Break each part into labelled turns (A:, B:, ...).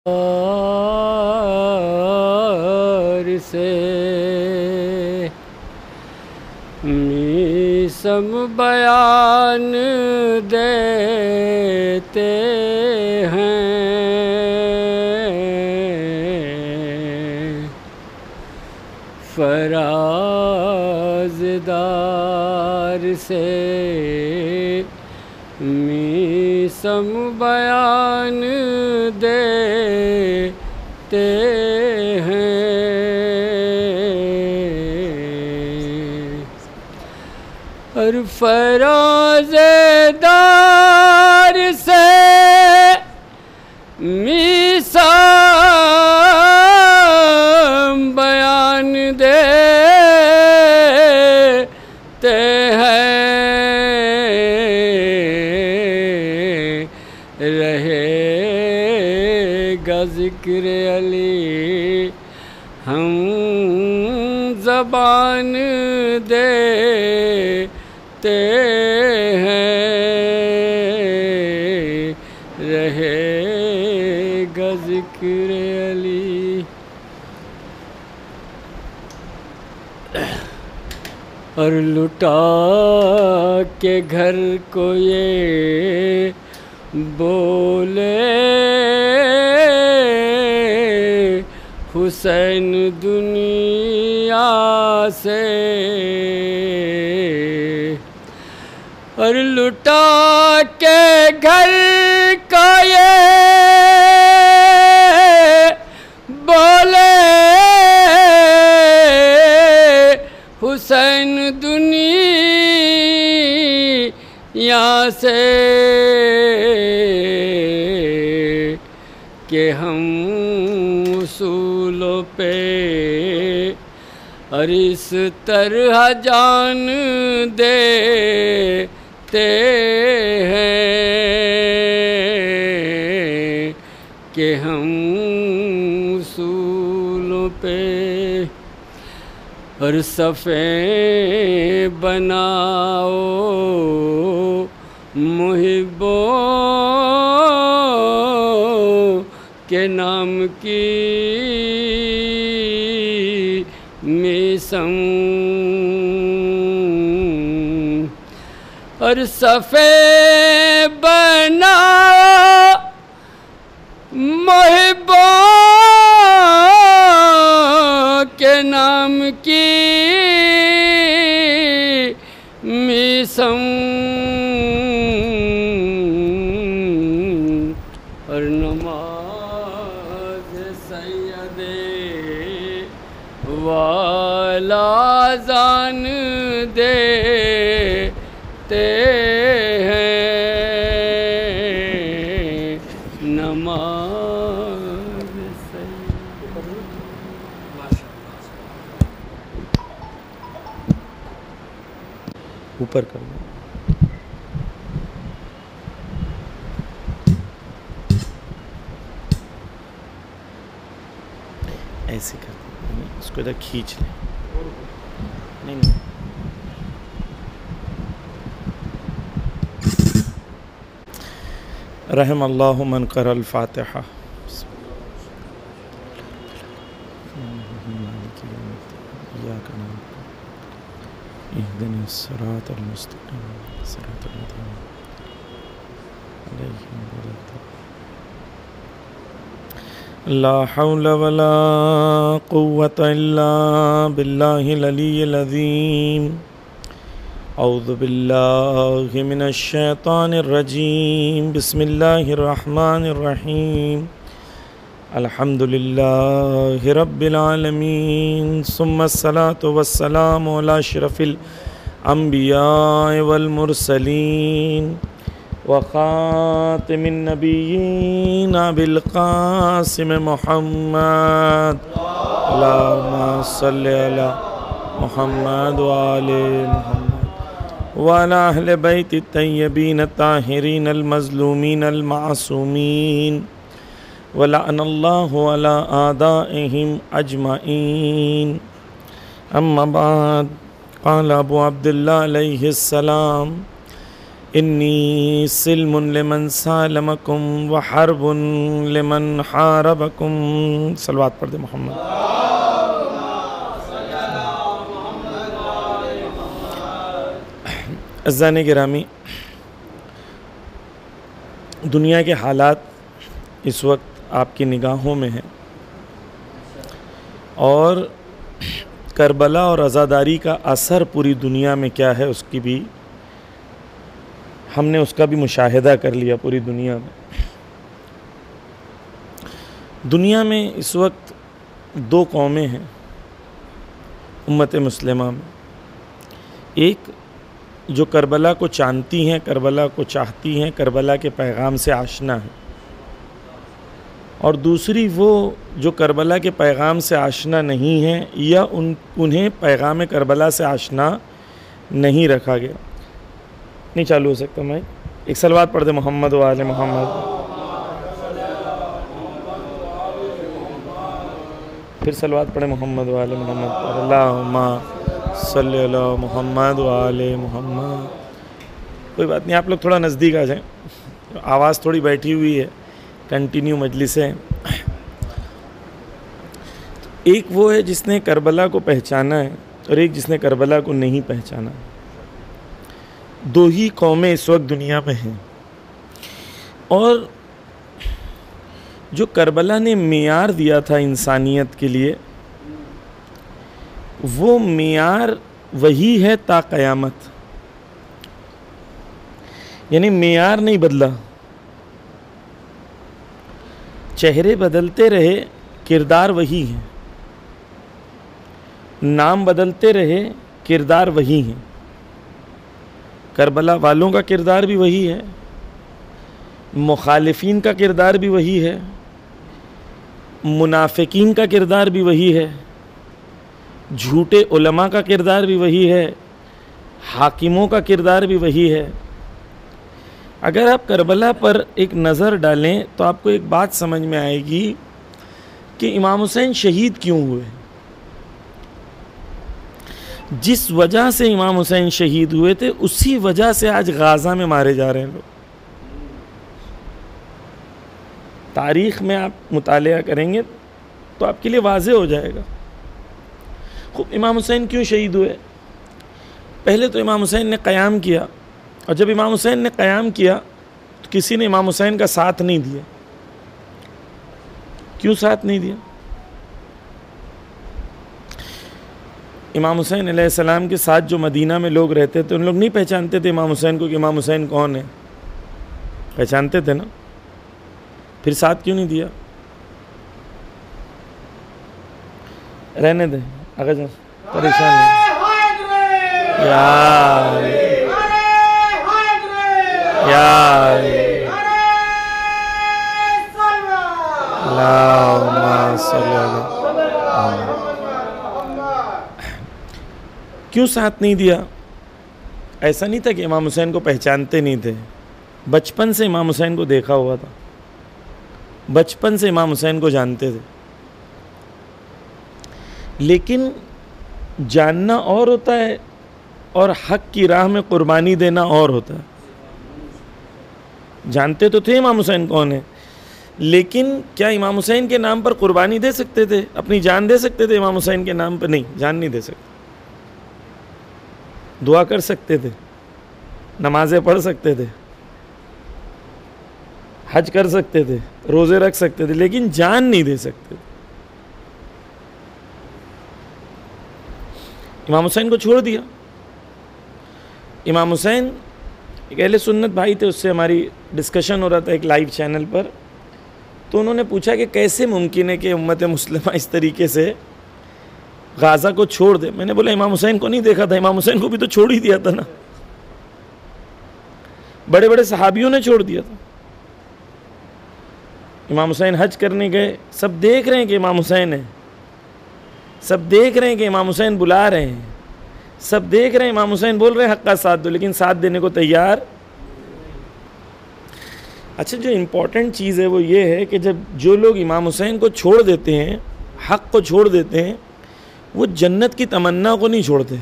A: और से मीसम बयान देते हैं, फराज़दार से मीसम बयान देते हैं। और फराज़दार से मीसम बयान देते हैं, रहेगा ज़िक्र अली हम ज़बान देते हैं, रहेगा ज़िक्र अली। और लुटा के घर को ये बोले हुसैन दुनिया से, और लुटा के घर का ये बोले हुसैन दुनिया से, कि हम उसूलों पे और इस तरह जान देते हैं, कि हम उसूलों पे और सफ़े बनाओ मुहिब्बों के नाम की मीसम, और सफ़े बनाओ मुहिब्बों के नाम की मीसम, और नमाज सैयदे वाला जान देते हैं, नमाज सैयदे।
B: ऊपर कर दो। ऐसे कर दो, उसको इधर खींच ले। नहीं नहीं, रहम अल्लाहु मन क़रअल फ़ातिहा। इहदिनस सिरातल मुस्तक़ीम सिरातल लज़ीना अलैहिम ला हौला वला कुव्वता इल्ला बिल्लाहिल अलिय्यिल अज़ीम। औज़ु बिल्लाहि मिनश शैतानिर रजीम। बिस्मिल्लाहिर रहमानिर रहीम। अल्हम्दुलिल्लाहि रब्बिल आलमीन सुम्मा अस्सलातु वस्सलामु अला अशरफिल अंबिया वल मुरसलीन व खातिमिन नबिय्यीन अबिल क़ासिम मुहम्मद अल्लाहुम्मा सल्लि अला मुहम्मद व आले मुहम्मद व अला अहले बैति तय्यबीन ताहिरीन अल मज़लूमीन अल मासूमीन वलअनल्लाहु अला आदाइहिम अजमाइन। अम्मा बाद क़ाल अबू अब्दुल्लाह अलैहिस्सलाम इन्नी सिल्मुन लिमन सालमकुम व हर्बुन लिमन हारबकुम। सलवात पढ़ दे मोहम्मद। अज़ान गिरामी, दुनिया के हालात इस वक्त आपकी निगाहों में हैं और करबला और अज़ादारी का असर पूरी दुनिया में क्या है उसकी भी हमने उसका भी मुशाहिदा कर लिया पूरी दुनिया में। दुनिया में इस वक्त दो कौमें हैं उम्मत मुस्लिमा में। एक जो करबला को जानती हैं, करबला को चाहती हैं, करबला के पैगाम से आशना है, और दूसरी वो जो करबला के पैगाम से आशना नहीं है या उन्हें पैगाम करबला से आशना नहीं रखा गया। नहीं चालू हो सकता मैं एक सलवात पढ़ दे मोहम्मद व आले मोहम्मद। फिर सलवात पढ़े मोहम्मद व आले मोहम्मद। अल्लाहुम्मा सल्ली अला मोहम्मद व आले मोहम्मद। कोई बात नहीं, आप लोग थोड़ा नज़दीक आ जाएं, आवाज़ थोड़ी बैठी हुई है, कंटिन्यू मजलिस है। एक वो है जिसने करबला को पहचाना है और एक जिसने करबला को नहीं पहचाना। दो ही कौमें इस वक्त दुनिया में हैं और जो करबला ने मियार दिया था इंसानियत के लिए, वो मियार वही है ता क़यामत। यानी मियार नहीं बदला, चेहरे बदलते रहे, किरदार वही है, नाम बदलते रहे, किरदार वही है। करबला वालों का किरदार भी वही है, मुखालिफीन का किरदार भी वही है, मुनाफिकीन का किरदार भी वही है, झूठे उलमा का किरदार भी वही है, हाकिमों का किरदार भी वही है। अगर आप करबला पर एक नज़र डालें तो आपको एक बात समझ में आएगी कि इमाम हुसैन शहीद क्यों हुए। जिस वजह से इमाम हुसैन शहीद हुए थे उसी वजह से आज गाज़ा में मारे जा रहे हैं लोग। तारीख़ में आप मुतालिया करेंगे तो आपके लिए वाज़ेह हो जाएगा। खूब इमाम हुसैन क्यों शहीद हुए। पहले तो इमाम हुसैन ने क़याम किया, और जब इमाम हुसैन ने क़याम किया तो किसी ने इमाम हुसैन का साथ नहीं दिया। क्यों साथ नहीं दिया। इमाम हुसैन अलैहिस्सलाम के साथ जो मदीना में लोग रहते थे उन लोग नहीं पहचानते थे इमाम हुसैन को कि इमाम हुसैन कौन है। पहचानते थे ना, फिर साथ क्यों नहीं दिया। रहने दे, अगर परेशान यार यार क्यों साथ नहीं दिया। ऐसा नहीं था कि इमाम हुसैन को पहचानते नहीं थे, बचपन से इमाम हुसैन को देखा हुआ था, बचपन से इमाम हुसैन को जानते थे। लेकिन जानना और होता है और हक की राह में कुर्बानी देना और होता है। जानते तो थे इमाम हुसैन कौन है, लेकिन क्या इमाम हुसैन के नाम पर कुर्बानी दे सकते थे, अपनी जान दे सकते थे इमाम हुसैन के नाम पर। नहीं, जान नहीं दे सकते। दुआ कर सकते थे, नमाजें पढ़ सकते थे, हज कर सकते थे, रोज़े रख सकते थे, लेकिन जान नहीं दे सकते। इमाम हुसैन को छोड़ दिया। इमाम हुसैन एक अहले सुन्नत भाई थे, उससे हमारी डिस्कशन हो रहा था एक लाइव चैनल पर। तो उन्होंने पूछा कि कैसे मुमकिन है कि उम्मत मुस्लिमा इस तरीके से गाज़ा को छोड़ दे। मैंने बोला इमाम हुसैन को नहीं देखा था, इमाम हुसैन को भी तो छोड़ ही दिया था ना, बड़े बड़े सहाबियों ने छोड़ दिया था। इमाम हुसैन हज करने गए, सब देख रहे हैं कि इमाम हुसैन है, सब देख रहे हैं कि इमाम हुसैन बुला रहे हैं, सब देख रहे हैं इमाम हुसैन बोल रहे हैं हक़ का साथ दो, लेकिन साथ देने को तैयार। अच्छा, जो इम्पोर्टेंट चीज़ है वो ये है कि जब जो लोग इमाम हुसैन को छोड़ देते हैं, हक़ को छोड़ देते हैं, वो जन्नत की तमन्ना को नहीं छोड़ते।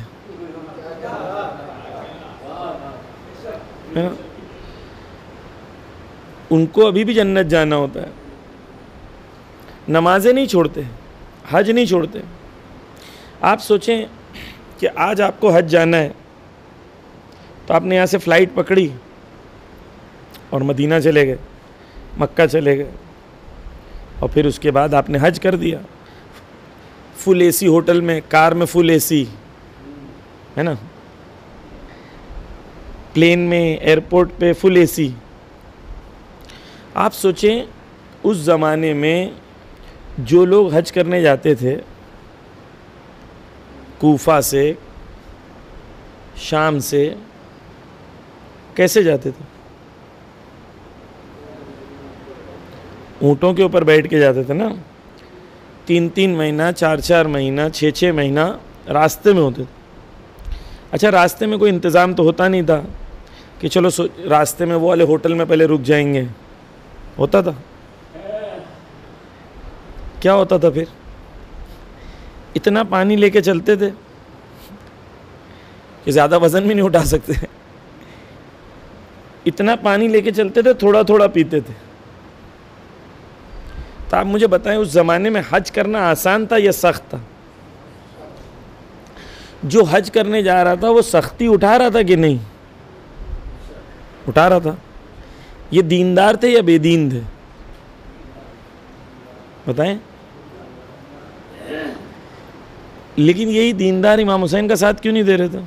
B: है ना, उनको अभी भी जन्नत जाना होता है, नमाजें नहीं छोड़ते, हज नहीं छोड़ते। आप सोचें कि आज आपको हज जाना है तो आपने यहाँ से फ़्लाइट पकड़ी और मदीना चले गए, मक्का चले गए, और फिर उसके बाद आपने हज कर दिया, फुल एसी होटल में, कार में फुल एसी, है ना, प्लेन में, एयरपोर्ट पे फुल एसी। आप सोचें उस ज़माने में जो लोग हज करने जाते थे कूफा से, शाम से, कैसे जाते थे? ऊँटों के ऊपर बैठ के जाते थे ना, 3-3 महीना, 4-4 महीना, 6-6 महीना रास्ते में होते थे। अच्छा, रास्ते में कोई इंतज़ाम तो होता नहीं था कि चलो रास्ते में वो वाले होटल में पहले रुक जाएंगे, होता था? क्या होता था फिर? इतना पानी लेके चलते थे कि ज़्यादा वज़न भी नहीं उठा सकते, इतना पानी लेके चलते थे, थोड़ा थोड़ा पीते थे। तो आप मुझे बताएं, उस ज़माने में हज करना आसान था या सख्त था? जो हज करने जा रहा था वो सख्ती उठा रहा था कि नहीं? उठा रहा था। ये दीनदार थे या बेदीन थे? बताएं। लेकिन यही दीनदार इमाम हुसैन का साथ क्यों नहीं दे रहे थे?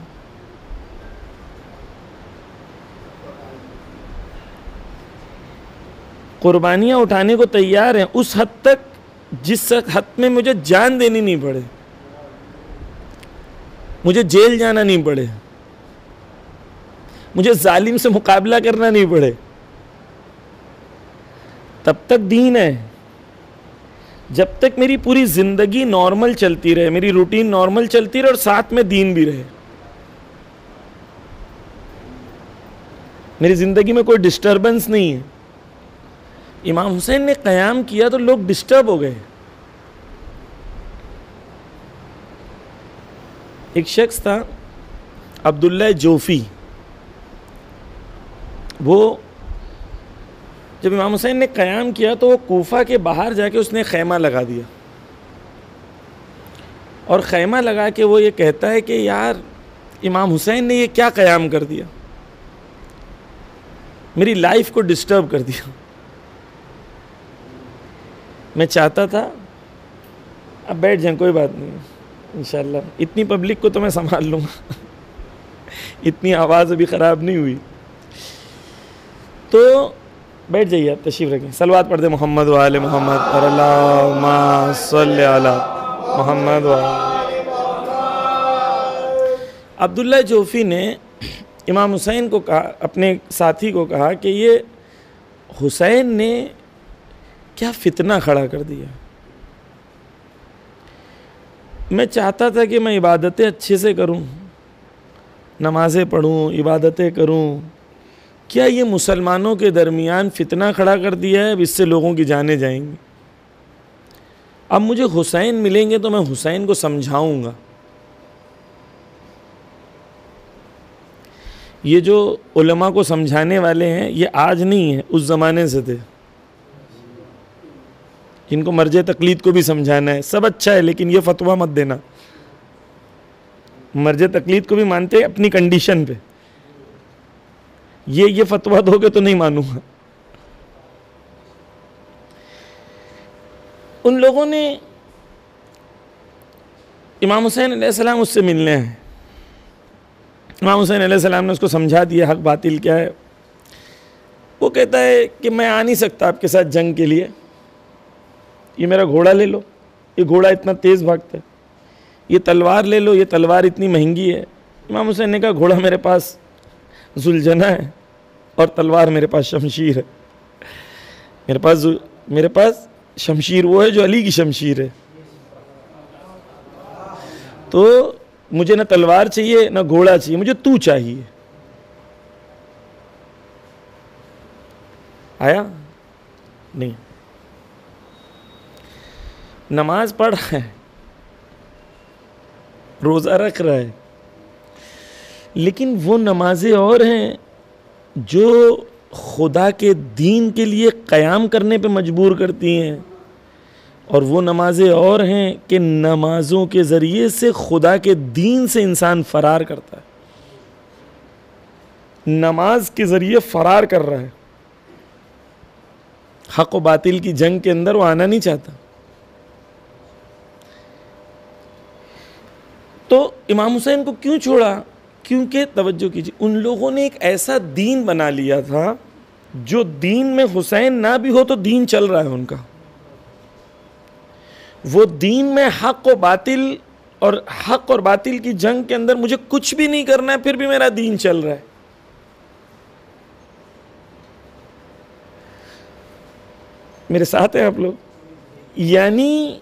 B: कुर्बानियां उठाने को तैयार हैं उस हद तक जिस हद में मुझे जान देनी नहीं पड़े, मुझे जेल जाना नहीं पड़े, मुझे जालिम से मुकाबला करना नहीं पड़े, तब तक दीन है। जब तक मेरी पूरी जिंदगी नॉर्मल चलती रहे, मेरी रूटीन नॉर्मल चलती रहे और साथ में दीन भी रहे, मेरी जिंदगी में कोई डिस्टरबेंस नहीं है। इमाम हुसैन ने क़याम किया तो लोग डिस्टर्ब हो गए। एक शख्स था अब्दुल्ला जोफ़ी, वो जब इमाम हुसैन ने क़याम किया तो वो कूफा के बाहर जाके उसने खैमा लगा दिया, और खैमा लगा के वो ये कहता है कि यार इमाम हुसैन ने ये क्या क़याम कर दिया, मेरी लाइफ को डिस्टर्ब कर दिया। मैं चाहता था अब बैठ जाएं, कोई बात नहीं, इंशाल्लाह इतनी पब्लिक को तो मैं संभाल लूँगा, इतनी आवाज़ अभी ख़राब नहीं हुई, तो बैठ जाइए आप, तशरीफ़ रखें। सलवात पढ़ दे मोहम्मद व आले मोहम्मद और अल्लाहुम्मा सल्लि अला मोहम्मद व आले। अब्दुल्ला जोफ़ी ने इमाम हुसैन को कहा, अपने साथी को कहा कि ये हुसैन ने क्या फितना खड़ा कर दिया। मैं चाहता था कि मैं इबादतें अच्छे से करूं, नमाज़ें पढ़ूं, इबादतें करूं, क्या ये मुसलमानों के दरमियान फितना खड़ा कर दिया है, अब इससे लोगों की जानें जाएंगी। अब मुझे हुसैन मिलेंगे तो मैं हुसैन को समझाऊंगा। ये जो उलमा को समझाने वाले हैं ये आज नहीं है, उस ज़माने से थे, जिनको मर्ज़े तकलीद को भी समझाना है। सब अच्छा है लेकिन ये फतवा मत देना। मर्ज़े तकलीद को भी मानते हैं अपनी कंडीशन पे, ये फतवा दोगे तो नहीं मानूंगा। उन लोगों ने इमाम हुसैन अलैहिस्सलाम उससे मिलने हैं, इमाम हुसैन अलैहिस्सलाम ने उसको समझा दिया हक बातिल क्या है। वो कहता है कि मैं आ नहीं सकता आपके साथ जंग के लिए, ये मेरा घोड़ा ले लो, ये घोड़ा इतना तेज़ भागता है, ये तलवार ले लो, ये तलवार इतनी महंगी है। इमाम हुसैन ने कहा घोड़ा मेरे पास जुलझना है और तलवार मेरे पास शमशीर है, मेरे पास शमशीर वो है जो अली की शमशीर है, तो मुझे ना तलवार चाहिए ना घोड़ा चाहिए, मुझे तू चाहिए। आया नहीं, नमाज पढ़ रहा है, रोज़ा रख रहा है, लेकिन वो नमाजें और हैं जो खुदा के दीन के लिए क़याम करने पे मजबूर करती हैं, और वो नमाजें और हैं कि नमाजों के ज़रिए से खुदा के दीन से इंसान फ़रार करता है, नमाज के ज़रिए फ़रार कर रहा है, हक़ व बातिल की जंग के अंदर वो आना नहीं चाहता। तो इमाम हुसैन को क्यों छोड़ा? क्योंकि तवज्जो कीजिए, उन लोगों ने एक ऐसा दीन बना लिया था जो दीन में हुसैन ना भी हो तो दीन चल रहा है उनका। वो दीन में हक़ और बातिल की जंग के अंदर मुझे कुछ भी नहीं करना है, फिर भी मेरा दीन चल रहा है। मेरे साथ हैं आप लोग? यानी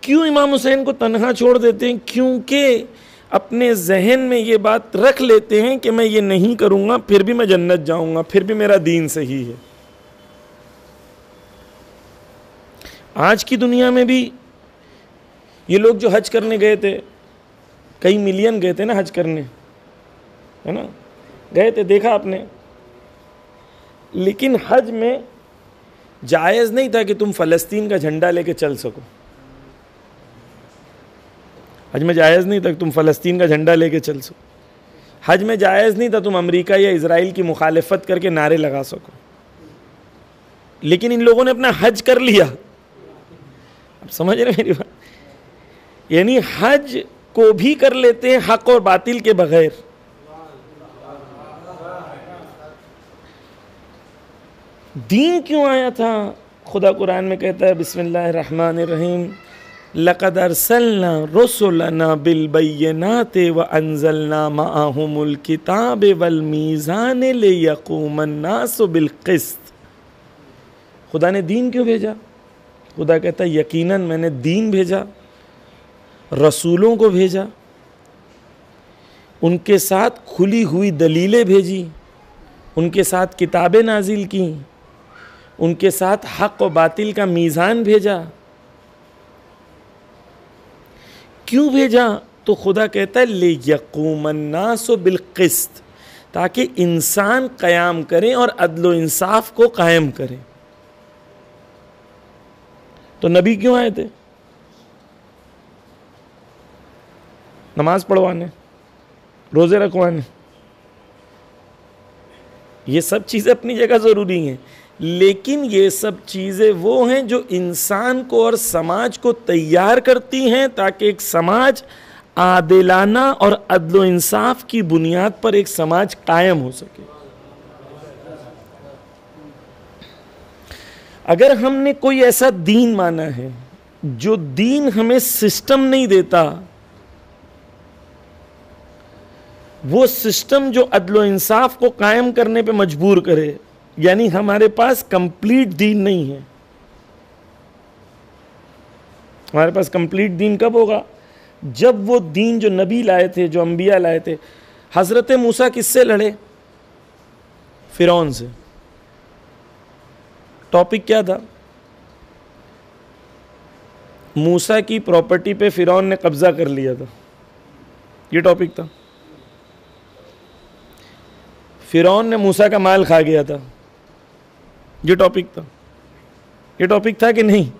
B: क्यों इमाम हुसैन को तन्हा छोड़ देते हैं? क्योंकि अपने जहन में ये बात रख लेते हैं कि मैं ये नहीं करूंगा फिर भी मैं जन्नत जाऊंगा, फिर भी मेरा दीन सही है। आज की दुनिया में भी ये लोग जो हज करने गए थे, कई मिलियन गए थे ना हज करने, है ना, गए थे, देखा आपने। लेकिन हज में जायज़ नहीं था कि तुम फ़लस्तीन का झंडा लेके चल सको। हज में जायज़ नहीं था कि तुम फ़लस्तीन का झंडा लेके चल सको। हज में जायज़ नहीं था तुम अमेरिका या इज़राइल की मुखालिफत करके नारे लगा सको। लेकिन इन लोगों ने अपना हज कर लिया। अब समझ रहे मेरी बात? यानी हज को भी कर लेते हैं हक़ और बातिल के बगैर। दीन क्यों आया था? खुदा कुरान में कहता है बिस्मिल्लाहिर्रहमानिर्रहीम, लक़द अरसलना रुसुलना बिलबय्यिनाति व अंज़लना मअहुमुल किताब वल मीज़ान लियक़ूमन्नासु बिलक़िस्त। खुदा ने दीन क्यों भेजा? खुदा कहता है यकीनन मैंने दीन भेजा, रसूलों को भेजा, उनके साथ खुली हुई दलीलें भेजी, उनके साथ किताबें नाजिल की, उनके साथ हक़ व बातिल का मीज़ान भेजा। क्यों भेजा? तो खुदा कहता है ले यक़ूमन्नासु बिलक़िस्त, ताकि इंसान क़याम करें और अदल व इंसाफ को कायम करें। तो नबी क्यों आए थे? नमाज पढ़वाने, रोज़े रखवाने। ये सब चीज़ें अपनी जगह ज़रूरी हैं, लेकिन ये सब चीज़ें वो हैं जो इंसान को और समाज को तैयार करती हैं ताकि एक समाज आदिलाना और अदल व इंसाफ की बुनियाद पर एक समाज कायम हो सके। अगर हमने कोई ऐसा दीन माना है जो दीन हमें सिस्टम नहीं देता, वो सिस्टम जो अदल व इंसाफ को कायम करने पे मजबूर करे, यानी हमारे पास कंप्लीट दीन नहीं है। हमारे पास कंप्लीट दीन कब होगा? जब वो दीन जो नबी लाए थे, जो अंबिया लाए थे। हज़रत मूसा किससे लड़े? फ़िरौन से। टॉपिक क्या था? मूसा की प्रॉपर्टी पे फ़िरौन ने कब्जा कर लिया था, ये टॉपिक था। फ़िरौन ने मूसा का माल खा गया था, ये टॉपिक था। ये टॉपिक था कि नहीं?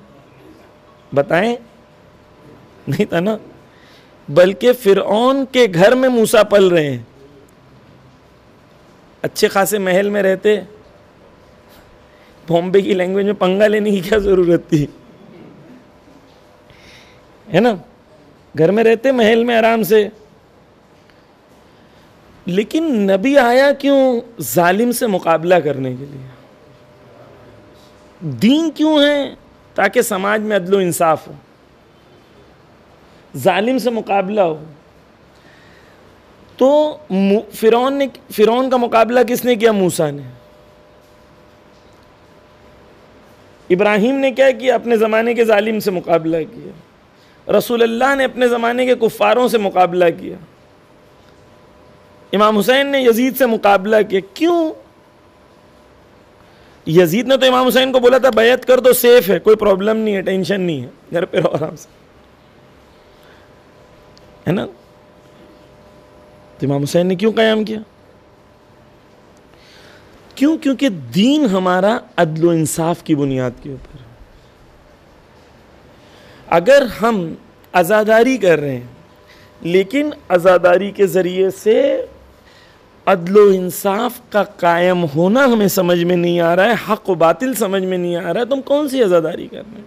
B: बताएं? नहीं था ना। बल्कि फ़िरौन के घर में मूसा पल रहे हैं, अच्छे खासे महल में रहते, बॉम्बे की लैंग्वेज में पंगा लेने की क्या ज़रूरत थी, है ना? घर में रहते, महल में आराम से। लेकिन नबी आया क्यों? जालिम से मुकाबला करने के लिए। दीन क्यों है? ताकि समाज में अदल व इंसाफ हो, जालिम से मुकाबला हो। तो फ़िरौन का मुकाबला किसने किया? मूसा ने। इब्राहीम ने क्या किया? अपने ज़माने के जालिम से मुकाबला किया। रसूलुल्लाह ने अपने ज़माने के कुफ़ारों से मुकाबला किया। इमाम हुसैन ने यजीद से मुकाबला किया। क्यों? यजीद ने तो इमाम हुसैन को बोला था बैत कर दो, सेफ है, कोई प्रॉब्लम नहीं है, टेंशन नहीं है, घर पे रहो आराम से, है ना? तो इमाम हुसैन ने क्यों क़याम किया? क्यों? क्योंकि दीन हमारा अदल इंसाफ की बुनियाद के ऊपर। अगर हम आज़ादारी कर रहे हैं लेकिन आज़ादारी के ज़रिए से अदल इंसाफ का कायम होना हमें समझ में नहीं आ रहा है, हक़ व बातिल समझ में नहीं आ रहा है, तो हम कौन सी आज़ादारी कर रहे हैं?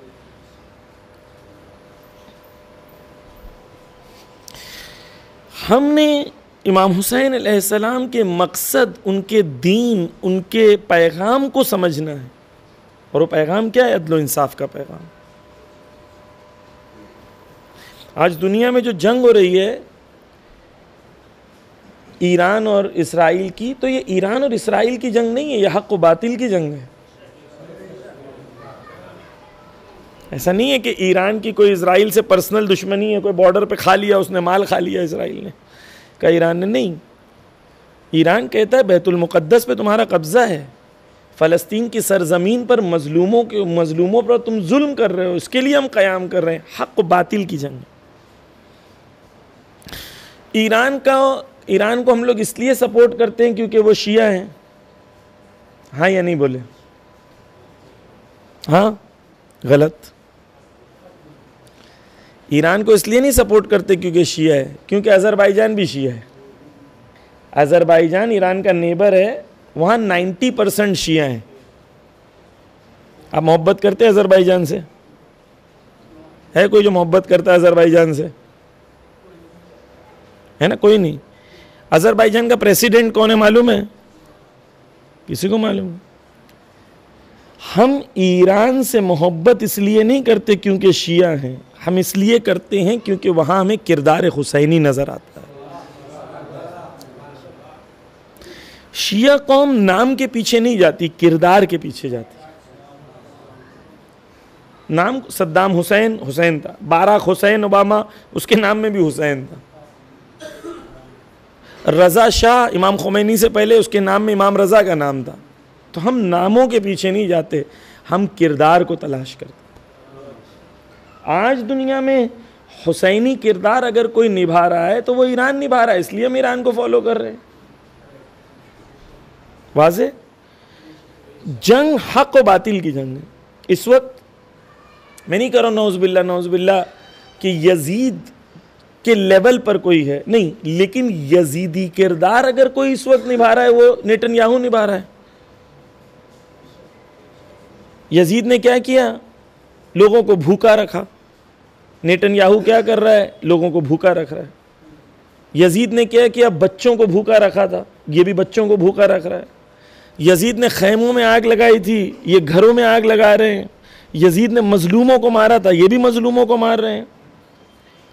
B: हमने इमाम हुसैन अलैहिस्सलाम के मकसद, उनके दीन, उनके पैगाम को समझना है। और वो पैगाम क्या है? अदल इंसाफ का पैगाम। आज दुनिया में जो जंग हो रही है ईरान और इसराइल की, तो ये ईरान और इसराइल की जंग नहीं है, ये हक़ व बातिल की जंग है। ऐसा नहीं है कि ईरान की कोई इसराइल से पर्सनल दुश्मनी है, कोई बॉर्डर पे खा लिया उसने, माल खा लिया इसराइल ने का ईरान ने, नहीं। ईरान कहता है बैतुल मुक़द्दस पे तुम्हारा कब्ज़ा है, फ़लस्तीन की सरज़मीन पर मज़लूमों पर तुम जुल्म कर रहे हो, इसके लिए हम क़याम कर रहे हैं। हक़ व बातिल की जंग। ईरान को हम लोग इसलिए सपोर्ट करते हैं क्योंकि वो शिया हैं। हाँ या नहीं बोले? हाँ, गलत। ईरान को इसलिए नहीं सपोर्ट करते क्योंकि शिया है, क्योंकि अज़रबैजान भी शिया है। अज़रबैजान ईरान का नेबर है, वहाँ 90% शिया हैं। आप मोहब्बत करते हैं अज़रबैजान से? है कोई जो मोहब्बत करता है अज़रबैजान से? है ना? कोई नहीं। अज़रबैजान का प्रेसिडेंट कौन है मालूम है? किसी को मालूम? हम ईरान से मोहब्बत इसलिए नहीं करते क्योंकि शिया हैं, हम इसलिए करते हैं क्योंकि वहाँ हमें किरदार हुसैनी नज़र आता है। शिया कौम नाम के पीछे नहीं जाती, किरदार के पीछे जाती। नाम सद्दाम हुसैन था, बाराक हुसैन ओबामा, उसके नाम में भी हुसैन था। रज़ा शाह इमाम खुमैनी से पहले उसके नाम में इमाम रज़ा का नाम था। तो हम नामों के पीछे नहीं जाते, हम किरदार को तलाश करते। आज दुनिया में हुसैनी किरदार अगर कोई निभा रहा है तो वो ईरान निभा रहा है, इसलिए हम ईरान को फॉलो कर रहे हैं। वाज़े जंग हक़ व बातिल की जंग है। इस वक्त मैं नहीं कर रहा नौज़ुबिल्लाह कि यजीद के लेवल पर कोई है, नहीं, लेकिन यजीदी किरदार अगर कोई इस वक्त निभा रहा है वो नेतन्याहू निभा रहा है। यजीद ने क्या किया? लोगों को भूखा रखा। नेतन्याहू क्या कर रहा है? लोगों को भूखा रख रहा है। यजीद ने क्या किया? बच्चों को भूखा रखा था, ये भी बच्चों को भूखा रख रहा है। यजीद ने खैमों में आग लगाई थी, ये घरों में आग लगा रहे हैं। यजीद ने मजलूमों को मारा था, ये भी मजलूमों को मार रहे हैं।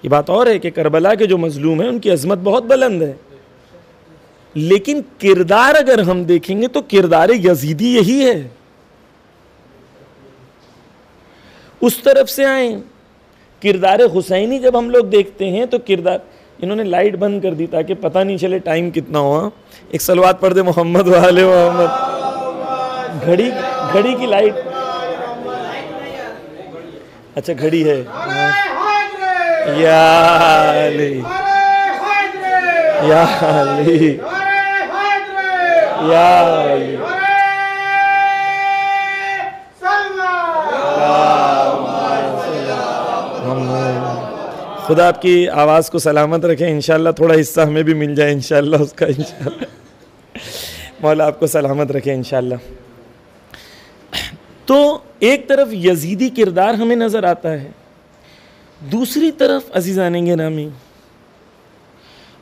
B: ये बात और है कि करबला के जो मजलूम हैं उनकी अजमत बहुत बुलंद है, लेकिन किरदार अगर हम देखेंगे तो किरदार यजीदी यही है। उस तरफ से आए किरदार हुसैनी जब हम लोग देखते हैं तो किरदार, इन्होंने लाइट बंद कर दी ताकि पता नहीं चले टाइम कितना हुआ। एक सलवात पढ़ दे मोहम्मद वाले मोहम्मद। घड़ी की लाइट, अच्छा घड़ी है। या अली या अली या अली। खुदा आपकी आवाज़ को सलामत रखें, इंशाल्लाह थोड़ा हिस्सा हमें भी मिल जाए इंशाल्लाह उसका, इंशाल्लाह मौला आपको सलामत रखें इंशाल्लाह। तो एक तरफ यजीदी किरदार हमें नज़र आता है, दूसरी तरफ अज़ीज़ान गिरामी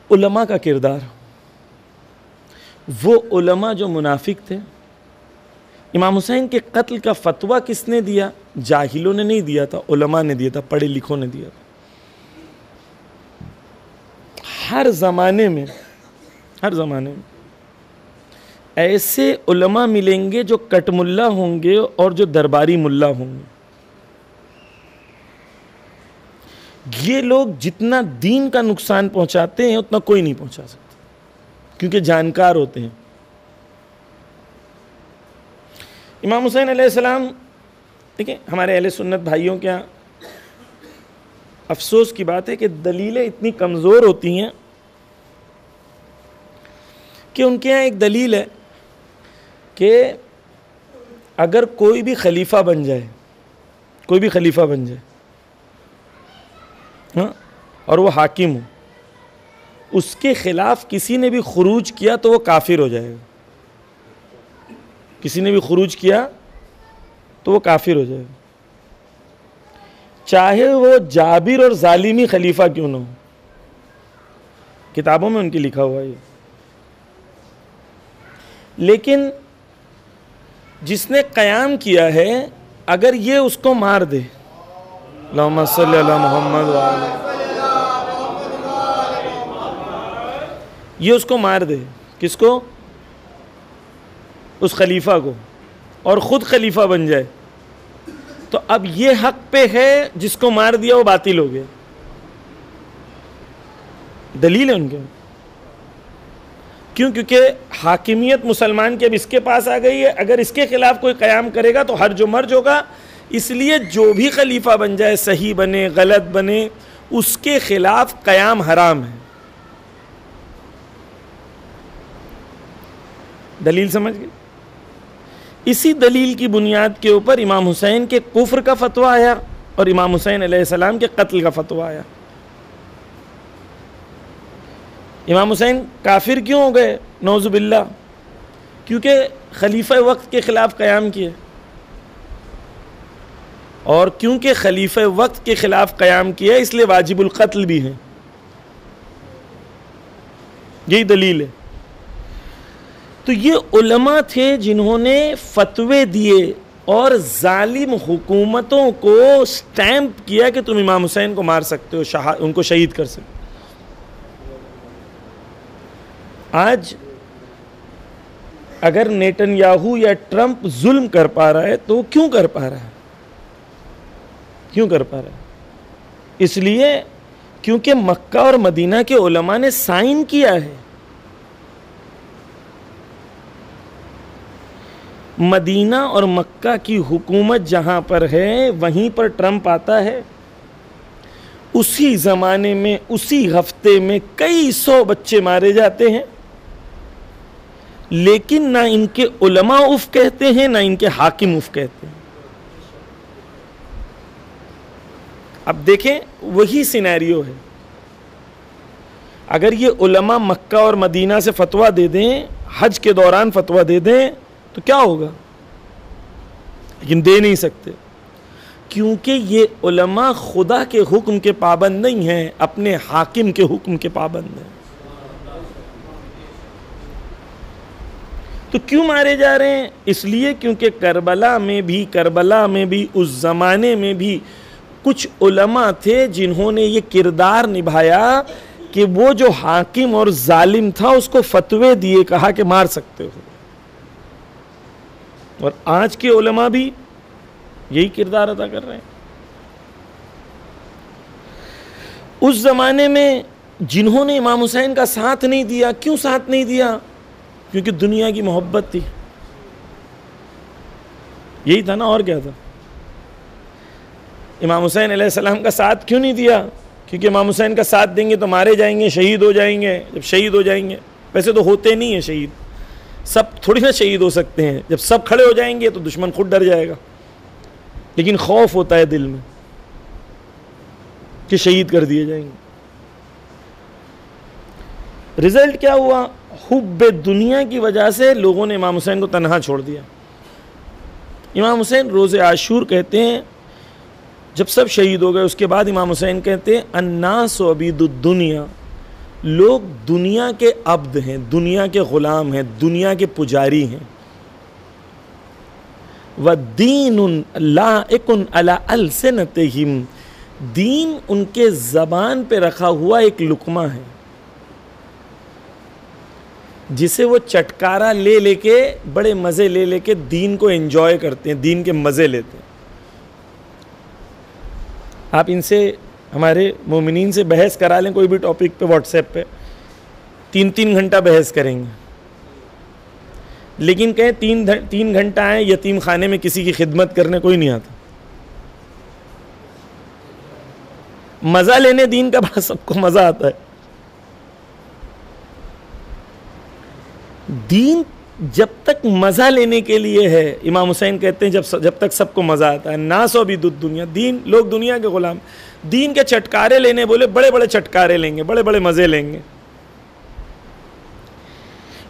B: उलमा का किरदार। वो उलमा जो मुनाफिक थे। इमाम हुसैन के कत्ल का फतवा किसने दिया? जाहिलों ने नहीं दिया था, उलमा ने दिया था, पढ़े लिखों ने दिया था। हर ज़माने में ऐसे उलमा मिलेंगे जो कटमुल्ला होंगे और जो दरबारी मुल्ला होंगे। ये लोग जितना दीन का नुकसान पहुंचाते हैं उतना कोई नहीं पहुंचा सकता, क्योंकि जानकार होते हैं। इमाम हुसैन अलैहिस्सलाम, देखिए हमारे अहले सुन्नत भाइयों क्या अफसोस की बात है कि दलीलें इतनी कमज़ोर होती हैं कि उनके यहाँ एक दलील है कि अगर कोई भी खलीफा बन जाए, कोई भी खलीफा बन जाए, हाँ, और वो हाकिम हो, उसके खिलाफ किसी ने भी खुरूज किया तो वो काफिर हो जाएगा। किसी ने भी खुरूज किया तो वो काफिर हो जाएगा, चाहे वो जाबिर और जालिमी खलीफा क्यों ना हो। किताबों में उनकी लिखा हुआ है। लेकिन जिसने कयाम किया है, अगर ये उसको मार दे, अल्लाहुम्मा सल्ली अला मुहम्मद व आले, ये उसको मार दे, किसको? उस खलीफा को, और ख़ुद खलीफा बन जाए, तो अब ये हक पे है, जिसको मार दिया वो बातिल हो गया। दलील है उनके। क्यों? क्योंकि हाकिमियत मुसलमान की अब इसके पास आ गई है। अगर इसके खिलाफ कोई कयाम करेगा तो हर जो मर्ज होगा। इसलिए जो भी खलीफा बन जाए, सही बने गलत बने, उसके खिलाफ कयाम हराम है। दलील समझ गए? इसी दलील की बुनियाद के ऊपर इमाम हुसैन के कुफ्र का फतवा आया और इमाम हुसैन अलैहिस्सलाम के कत्ल का फतवा आया। इमाम हुसैन काफिर क्यों हो गए? नौजुबिल्ला, क्योंकि खलीफा वक्त के खिलाफ कयाम किए, और क्योंकि खलीफा वक्त के खिलाफ कयाम किया इसलिए वाजिबुल कत्ल भी है। यही दलील है। तो ये उलमा थे जिन्होंने फतवे दिए और जालिम हुकूमतों को स्टैंप किया कि तुम इमाम हुसैन को मार सकते हो, उनको शहीद कर सकते हो। आज अगर नेतन्याहू या ट्रंप जुल्म कर पा रहा है तो क्यों कर पा रहा है? क्यों कर पा रहा है? इसलिए क्योंकि मक्का और मदीना के उलमा ने साइन किया है। मदीना और मक्का की हुकूमत जहां पर है वहीं पर ट्रंप आता है। उसी ज़माने में, उसी हफ्ते में कई 100 बच्चे मारे जाते हैं, लेकिन ना इनके उलमा उफ कहते हैं, ना इनके हाकिम उफ कहते हैं। अब देखें, वही सिनेरियो है। अगर ये उलमा मक्का और मदीना से फतवा दे दें, हज के दौरान फतवा दे दें, तो क्या होगा? लेकिन दे नहीं सकते, क्योंकि ये उलमा खुदा के हुक्म के पाबंद नहीं हैं, अपने हाकिम के हुक्म के पाबंद हैं। तो क्यों मारे जा रहे हैं? इसलिए क्योंकि करबला में भी उस ज़माने में भी कुछ उलमा थे जिन्होंने ये किरदार निभाया कि वो जो हाकिम और जालिम था उसको फतवे दिए, कहा कि मार सकते हो। और आज के उलमा भी यही किरदार अदा कर रहे हैं। उस ज़माने में जिन्होंने इमाम हुसैन का साथ नहीं दिया, क्यों साथ नहीं दिया? क्योंकि दुनिया की मोहब्बत थी। यही था ना, और क्या था? इमाम हुसैन अलैहिस्सलाम का साथ क्यों नहीं दिया? क्योंकि इमाम हुसैन का साथ देंगे तो मारे जाएंगे, शहीद हो जाएंगे। जब शहीद हो जाएंगे, वैसे तो होते नहीं है शहीद, सब थोड़ी ना शहीद हो सकते हैं। जब सब खड़े हो जाएंगे तो दुश्मन खुद डर जाएगा, लेकिन खौफ होता है दिल में कि शहीद कर दिए जाएंगे। रिजल्ट क्या हुआ? हुब्बे दुनिया की वजह से लोगों ने इमाम हुसैन को तन्हा छोड़ दिया। इमाम हुसैन रोज़े आशूर कहते हैं, जब सब शहीद हो गए उसके बाद इमाम हुसैन कहते हैं, अन्नास अबीदुद्दुनिया, लोग दुनिया के अब्द हैं, दुनिया के ग़ुलाम हैं, दुनिया के पुजारी हैं। व दीनुन लाइकुन अला अलसिनतिहिम, दीन उनके ज़बान पे रखा हुआ एक लुक़मा है जिसे वो चटकारा ले लेके, बड़े मज़े ले लेके दीन को एंजॉय करते हैं, दीन के मज़े लेते हैं। आप इनसे, हमारे मोमिनीन से बहस करा लें कोई भी टॉपिक पे व्हाट्सएप पे, 3-3 घंटा बहस करेंगे, लेकिन कहें 3 घंटा आए यतीम खाने में किसी की खिदमत करने, कोई नहीं आता। मज़ा लेने दीन का बड़ा सबको मज़ा आता है। दीन जब तक मज़ा लेने के लिए है, इमाम हुसैन कहते हैं जब तक सबको मज़ा आता है, नासो भी दुनिया, दीन, लोग दुनिया के ग़ुलाम, दीन के चटकारे लेने बोले बड़े बड़े चटकारे लेंगे, बड़े बड़े मज़े लेंगे,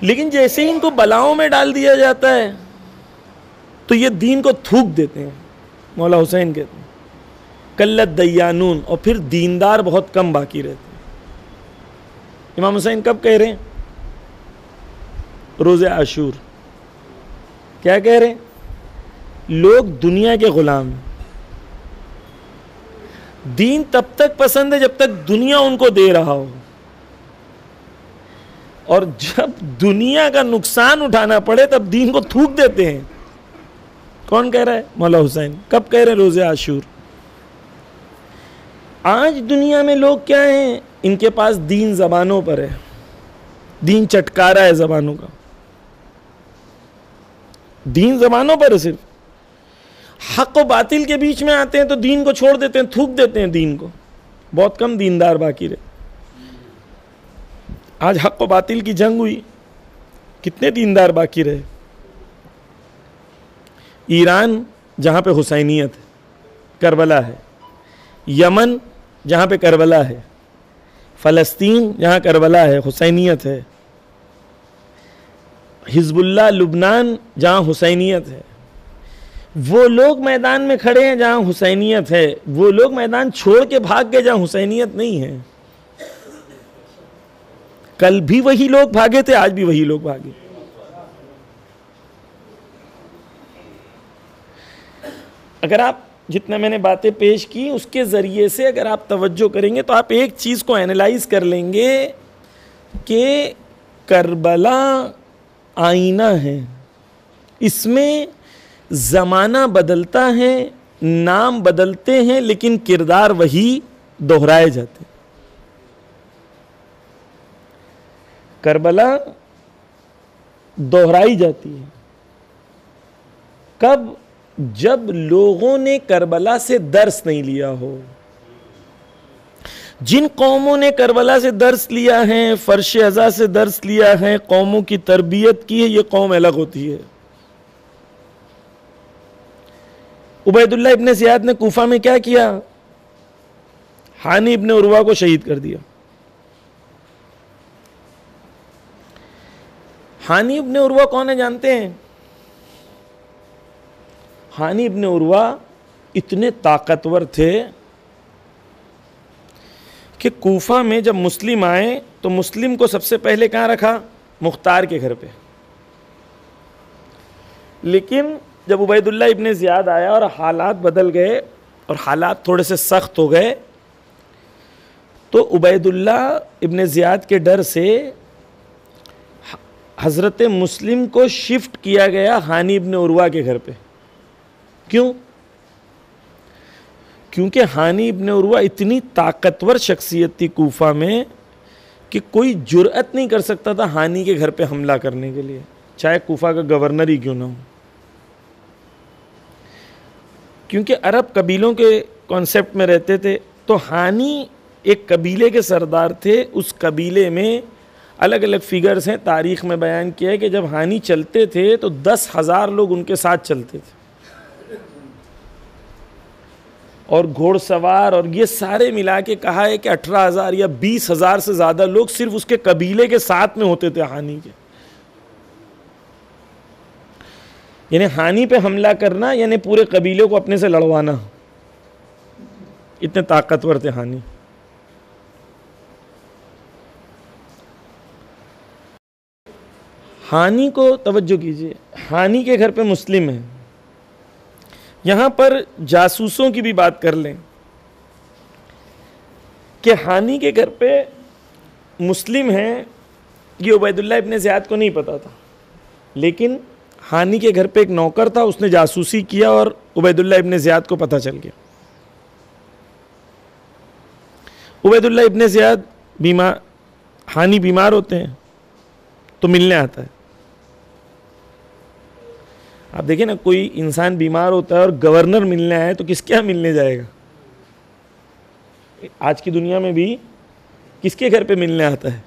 B: लेकिन जैसे ही इनको बलाओं में डाल दिया जाता है तो ये दीन को थूक देते हैं। मौला हुसैन कहते हैं कल्लत दयानून, और फिर दीनदार बहुत कम बाकी रहते हैं। इमाम हुसैन कब कह रहे हैं? रोज़े आशूर। क्या कह रहे हैं? लोग दुनिया के गुलाम हैं, दीन तब तक पसंद है जब तक दुनिया उनको दे रहा हो, और जब दुनिया का नुकसान उठाना पड़े तब दीन को थूक देते हैं। कौन कह रहा है? मौला हुसैन। कब कह रहे हैं? रोज़े आशूर। आज दुनिया में लोग क्या हैं? इनके पास दीन ज़बानों पर है, दीन चटकारा है ज़बानों का, दीन ज़बानों पर है। सिर्फ हक और बातिल के बीच में आते हैं तो दीन को छोड़ देते हैं, थूक देते हैं दीन को। बहुत कम दीनदार बाकी रहे। आज हक और बातिल की जंग हुई, कितने दीनदार बाकी रहे? ईरान जहाँ पे हुसैनियत है, करबला है, यमन जहाँ पे करबला है, फ़लस्तीन जहाँ करबला है, हुसैनियत है, हिज़्बुल्लाह लुबनान जहाँ हुसैनियत है, वो लोग मैदान में खड़े हैं जहाँ हुसैनियत है, वो लोग मैदान छोड़ के भाग गए जहाँ हुसैनियत नहीं है। कल भी वही लोग भागे थे, आज भी वही लोग भागे। अगर आप जितना मैंने बातें पेश की उसके ज़रिए से अगर आप तवज्जो करेंगे तो आप एक चीज़ को एनालाइज कर लेंगे कि करबला आईना है, इसमें ज़माना बदलता है, नाम बदलते हैं, लेकिन किरदार वही दोहराए जाते हैं। करबला दोहराई जाती है कब? जब लोगों ने करबला से दर्स नहीं लिया हो। जिन कौमों ने करबला से दर्स लिया है, फर्श अज़ा से दर्स लिया है, कौमों की तरबियत की है, ये कौम अलग होती है। उबैदुल्लाह इब्ने ज़ियाद ने कूफा में क्या किया? हानी इब्ने उर्वा को शहीद कर दिया। हानी इब्ने उर्वा कौन है जानते हैं? हानी इब्ने उर्वा इतने ताकतवर थे कि कूफा में जब मुस्लिम आए तो मुस्लिम को सबसे पहले कहाँ रखा? मुख्तार के घर पे। लेकिन जब उबैदुल्लाह इब्ने ज़ियाद आया और हालात बदल गए और हालात थोड़े से सख्त हो गए, तो उबैदुल्लाह इब्ने ज़ियाद के डर से हज़रत मुस्लिम को शिफ्ट किया गया हानी इब्ने उर्वा के घर पे। क्यों? क्योंकि हानी इब्ने उर्वा इतनी ताकतवर शख्सियत थी कूफा में कि कोई जुर्अत नहीं कर सकता था हानी के घर पे हमला करने के लिए, चाहे कूफा का गवर्नर ही क्यों ना हो। क्योंकि अरब कबीलों के कॉन्सेप्ट में रहते थे, तो हानी एक कबीले के सरदार थे। उस कबीले में अलग अलग फिगर्स हैं, तारीख़ में बयान किया है कि जब हानी चलते थे तो 10,000 लोग उनके साथ चलते थे, और घोड़सवार और ये सारे मिला के कहा है कि 18,000 या 20,000 से ज़्यादा लोग सिर्फ उसके कबीले के साथ में होते थे हानी के। यानी हानी पे हमला करना यानी पूरे कबीले को अपने से लड़वाना, इतने ताकतवर थे हानी। हानी को तवज्जो कीजिए, हानी के घर पे मुस्लिम है। यहाँ पर जासूसों की भी बात कर लें कि हानी के घर पे मुस्लिम हैं, ये उबैदुल्लाह इब्ने ज़ियाद को नहीं पता था, लेकिन हानी के घर पे एक नौकर था, उसने जासूसी किया और उबैदुल्लाह इब्ने ज़ियाद को पता चल गया। उबैदुल्लाह इब्ने ज़ियाद बीमार, हानी बीमार होते हैं तो मिलने आता है। आप देखिए ना, कोई इंसान बीमार होता है और गवर्नर मिलने आए तो किसके यहाँ मिलने जाएगा? आज की दुनिया में भी किसके घर पे मिलने आता है?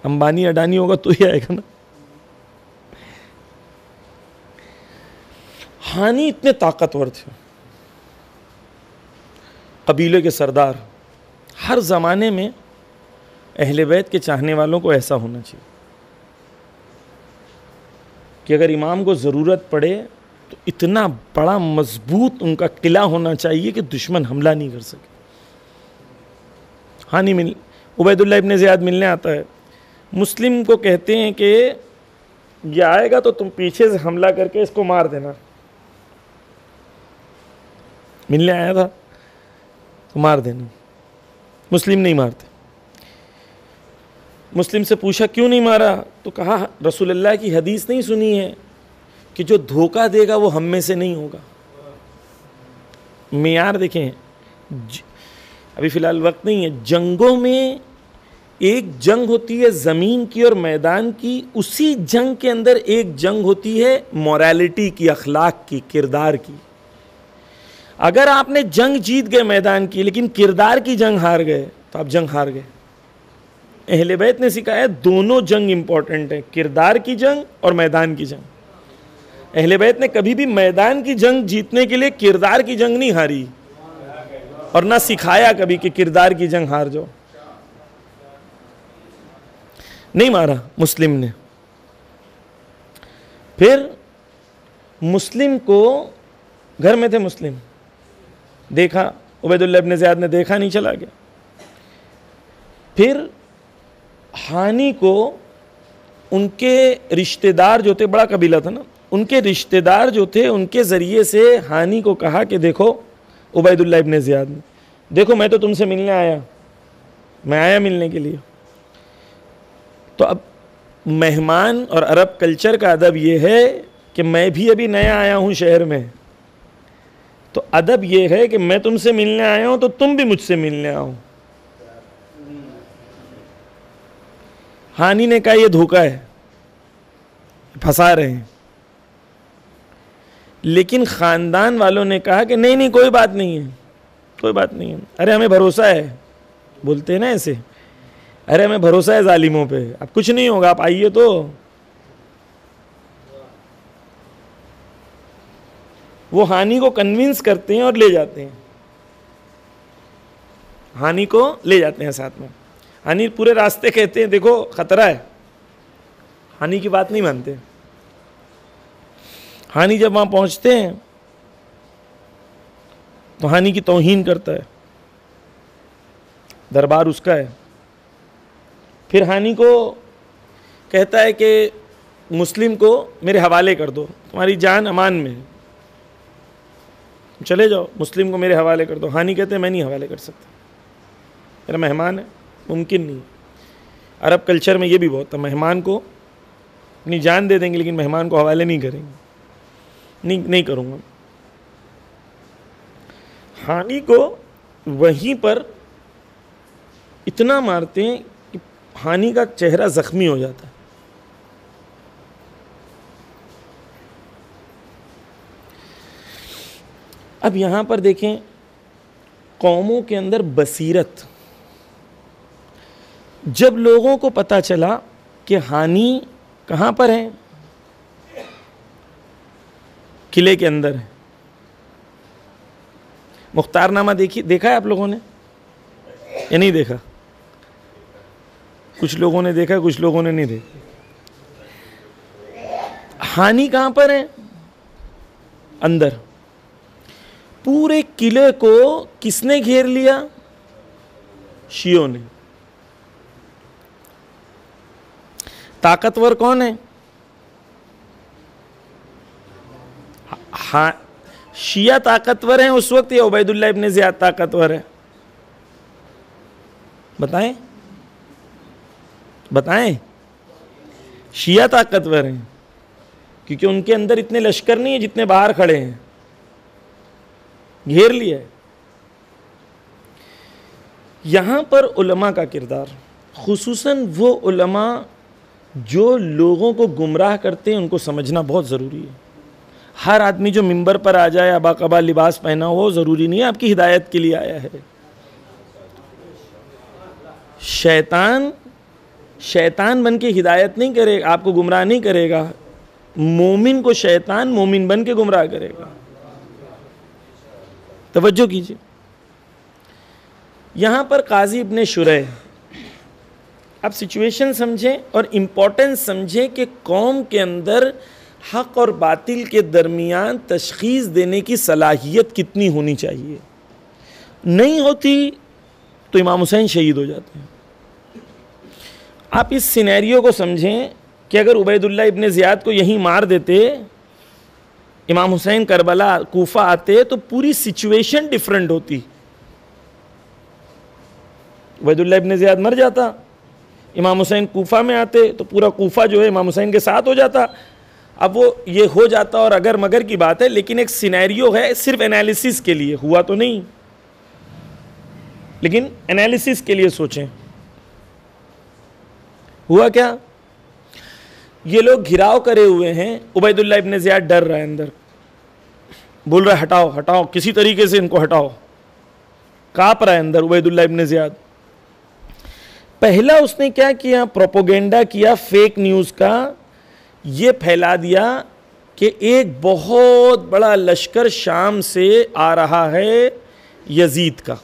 B: अंबानी अडानी होगा तो ही आएगा ना। हानि इतने ताकतवर थे, कबीले के सरदार। हर ज़माने में अहले बैत के चाहने वालों को ऐसा होना चाहिए कि अगर इमाम को ज़रूरत पड़े तो इतना बड़ा मजबूत उनका किला होना चाहिए कि दुश्मन हमला नहीं कर सके। हानि मिल उबैदुल्लाह इब्न ज़ियाद मिलने आता है, मुस्लिम को कहते हैं कि ये आएगा तो तुम पीछे से हमला करके इसको मार देना। मिलने आया था तो मार देना। मुस्लिम नहीं मारते। मुस्लिम से पूछा क्यों नहीं मारा, तो कहा रसूलुल्लाह की हदीस नहीं सुनी है कि जो धोखा देगा वो हम में से नहीं होगा। मेयार देखें, अभी फ़िलहाल वक्त नहीं है। जंगों में एक जंग होती है ज़मीन की और मैदान की, उसी जंग के अंदर एक जंग होती है मोरालिटी की, अखलाक की, किरदार की। अगर आपने जंग जीत गए मैदान की लेकिन किरदार की जंग हार गए तो आप जंग हार गए। अहले बैत ने सिखाया दोनों जंग इंपॉर्टेंट है, किरदार की जंग और मैदान की जंग। अहले बैत ने कभी भी मैदान की जंग जीतने के लिए किरदार की जंग नहीं हारी और ना सिखाया कभी कि किरदार की जंग हार जाओ। नहीं मारा मुस्लिम ने। फिर मुस्लिम को, घर में थे मुस्लिम, देखा उबैदुल्लाह इब्न ज़ियाद ने देखा, नहीं, चला गया। फिर हानि को उनके रिश्तेदार जो थे, बड़ा कबीला था ना, उनके रिश्तेदार जो थे उनके ज़रिए से हानि को कहा कि देखो उबैदुल्लाह इब्न ज़ियाद ने, देखो मैं तो तुमसे मिलने आया, मैं आया मिलने के लिए। तो अब मेहमान और अरब कल्चर का अदब ये है कि मैं भी अभी नया आया हूँ शहर में, तो अदब ये है कि मैं तुमसे मिलने आया हूँ तो तुम भी मुझसे मिलने आओ। हानि ने कहा ये धोखा है, फंसा रहे हैं। लेकिन ख़ानदान वालों ने कहा कि नहीं नहीं कोई बात नहीं है, कोई बात नहीं है, अरे हमें भरोसा है, बोलते हैं ना ऐसे, अरे हमें भरोसा है जालिमों पे, अब कुछ नहीं होगा, आप आइए तो। वो हानि को कन्विंस करते हैं और ले जाते हैं, हानि को ले जाते हैं साथ में। हानि पूरे रास्ते कहते हैं देखो खतरा है, हानि की बात नहीं मानते। हानि जब वहां पहुंचते हैं तो हानि की तौहीन करता है, दरबार उसका है। फिर हानि को कहता है कि मुस्लिम को मेरे हवाले कर दो, तुम्हारी जान अमान में है, चले जाओ, मुस्लिम को मेरे हवाले कर दो। हानि कहते हैं मैं नहीं हवाले कर सकता, मेरा मेहमान है, मुमकिन नहीं। अरब कल्चर में ये भी बहुत था, मेहमान को अपनी जान दे देंगे लेकिन मेहमान को हवाले नहीं करेंगे, नहीं करूँगा। हानि को वहीं पर इतना मारते हैं कि हानि का चेहरा जख्मी हो जाता है। अब यहाँ पर देखें, कौमों के अंदर बसीरत, जब लोगों को पता चला कि हानि कहाँ पर है, किले के अंदर है। मुख्तारनामा देखा है आप लोगों ने या नहीं देखा? कुछ लोगों ने देखा, कुछ लोगों ने नहीं देखा। हानि कहाँ पर है? अंदर। पूरे किले को किसने घेर लिया? शियों ने। ताकतवर कौन है? हाँ, शिया ताकतवर हैं उस वक्त या उबैदुल्लाह इब्न ज़ियाद ताकतवर है? बताएं बताएं। शिया ताकतवर हैं क्योंकि उनके अंदर इतने लश्कर नहीं है जितने बाहर खड़े हैं, घेर लिया है। यहां पर उलमा का किरदार, खुसूसन वो उलमा जो लोगों को गुमराह करते हैं, उनको समझना बहुत ज़रूरी है। हर आदमी जो मिंबर पर आ जाए अबा कबा लिबास पहना हो, ज़रूरी नहीं है आपकी हिदायत के लिए आया है। शैतान शैतान बन के हिदायत नहीं करेगा, आपको गुमराह नहीं करेगा। मोमिन को शैतान मोमिन बन के गुमराह करेगा। तवज्जो कीजिए, यहां पर काजी इब्ने शुरैह, आप सिचुएशन समझें और इम्पोर्टेंस समझें कि कौम के अंदर हक और बातिल के दरमियान तशखीस देने की सलाहियत कितनी होनी चाहिए। नहीं होती तो इमाम हुसैन शहीद हो जाते हैं। आप इस सिनेरियो को समझें कि अगर उबैदुल्लाह इब्ने ज़ियाद को यहीं मार देते, इमाम हुसैन करबला कूफा आते, तो पूरी सिचुएशन डिफरेंट होती। उबैदुल्लाह इब्ने ज़ियाद मर जाता, इमाम हुसैन कूफा में आते, तो पूरा कूफा जो है इमाम हुसैन के साथ हो जाता। अब वो ये हो जाता और अगर मगर की बात है, लेकिन एक सिनेरियो है, सिर्फ एनालिसिस के लिए, हुआ तो नहीं, लेकिन एनालिसिस के लिए सोचें। हुआ क्या, ये लोग घिराव करे हुए हैं, उबैदुल्लाह इब्ने ज़ियाद डर रहा है अंदर, बोल रहा है हटाओ हटाओ, किसी तरीके से इनको हटाओ, कांप रहा है अंदर उबैदुल्लाह इब्ने ज़ियाद। पहला उसने क्या किया, प्रोपोगेंडा किया फेक न्यूज़ का, ये फैला दिया कि एक बहुत बड़ा लश्कर शाम से आ रहा है यजीद का,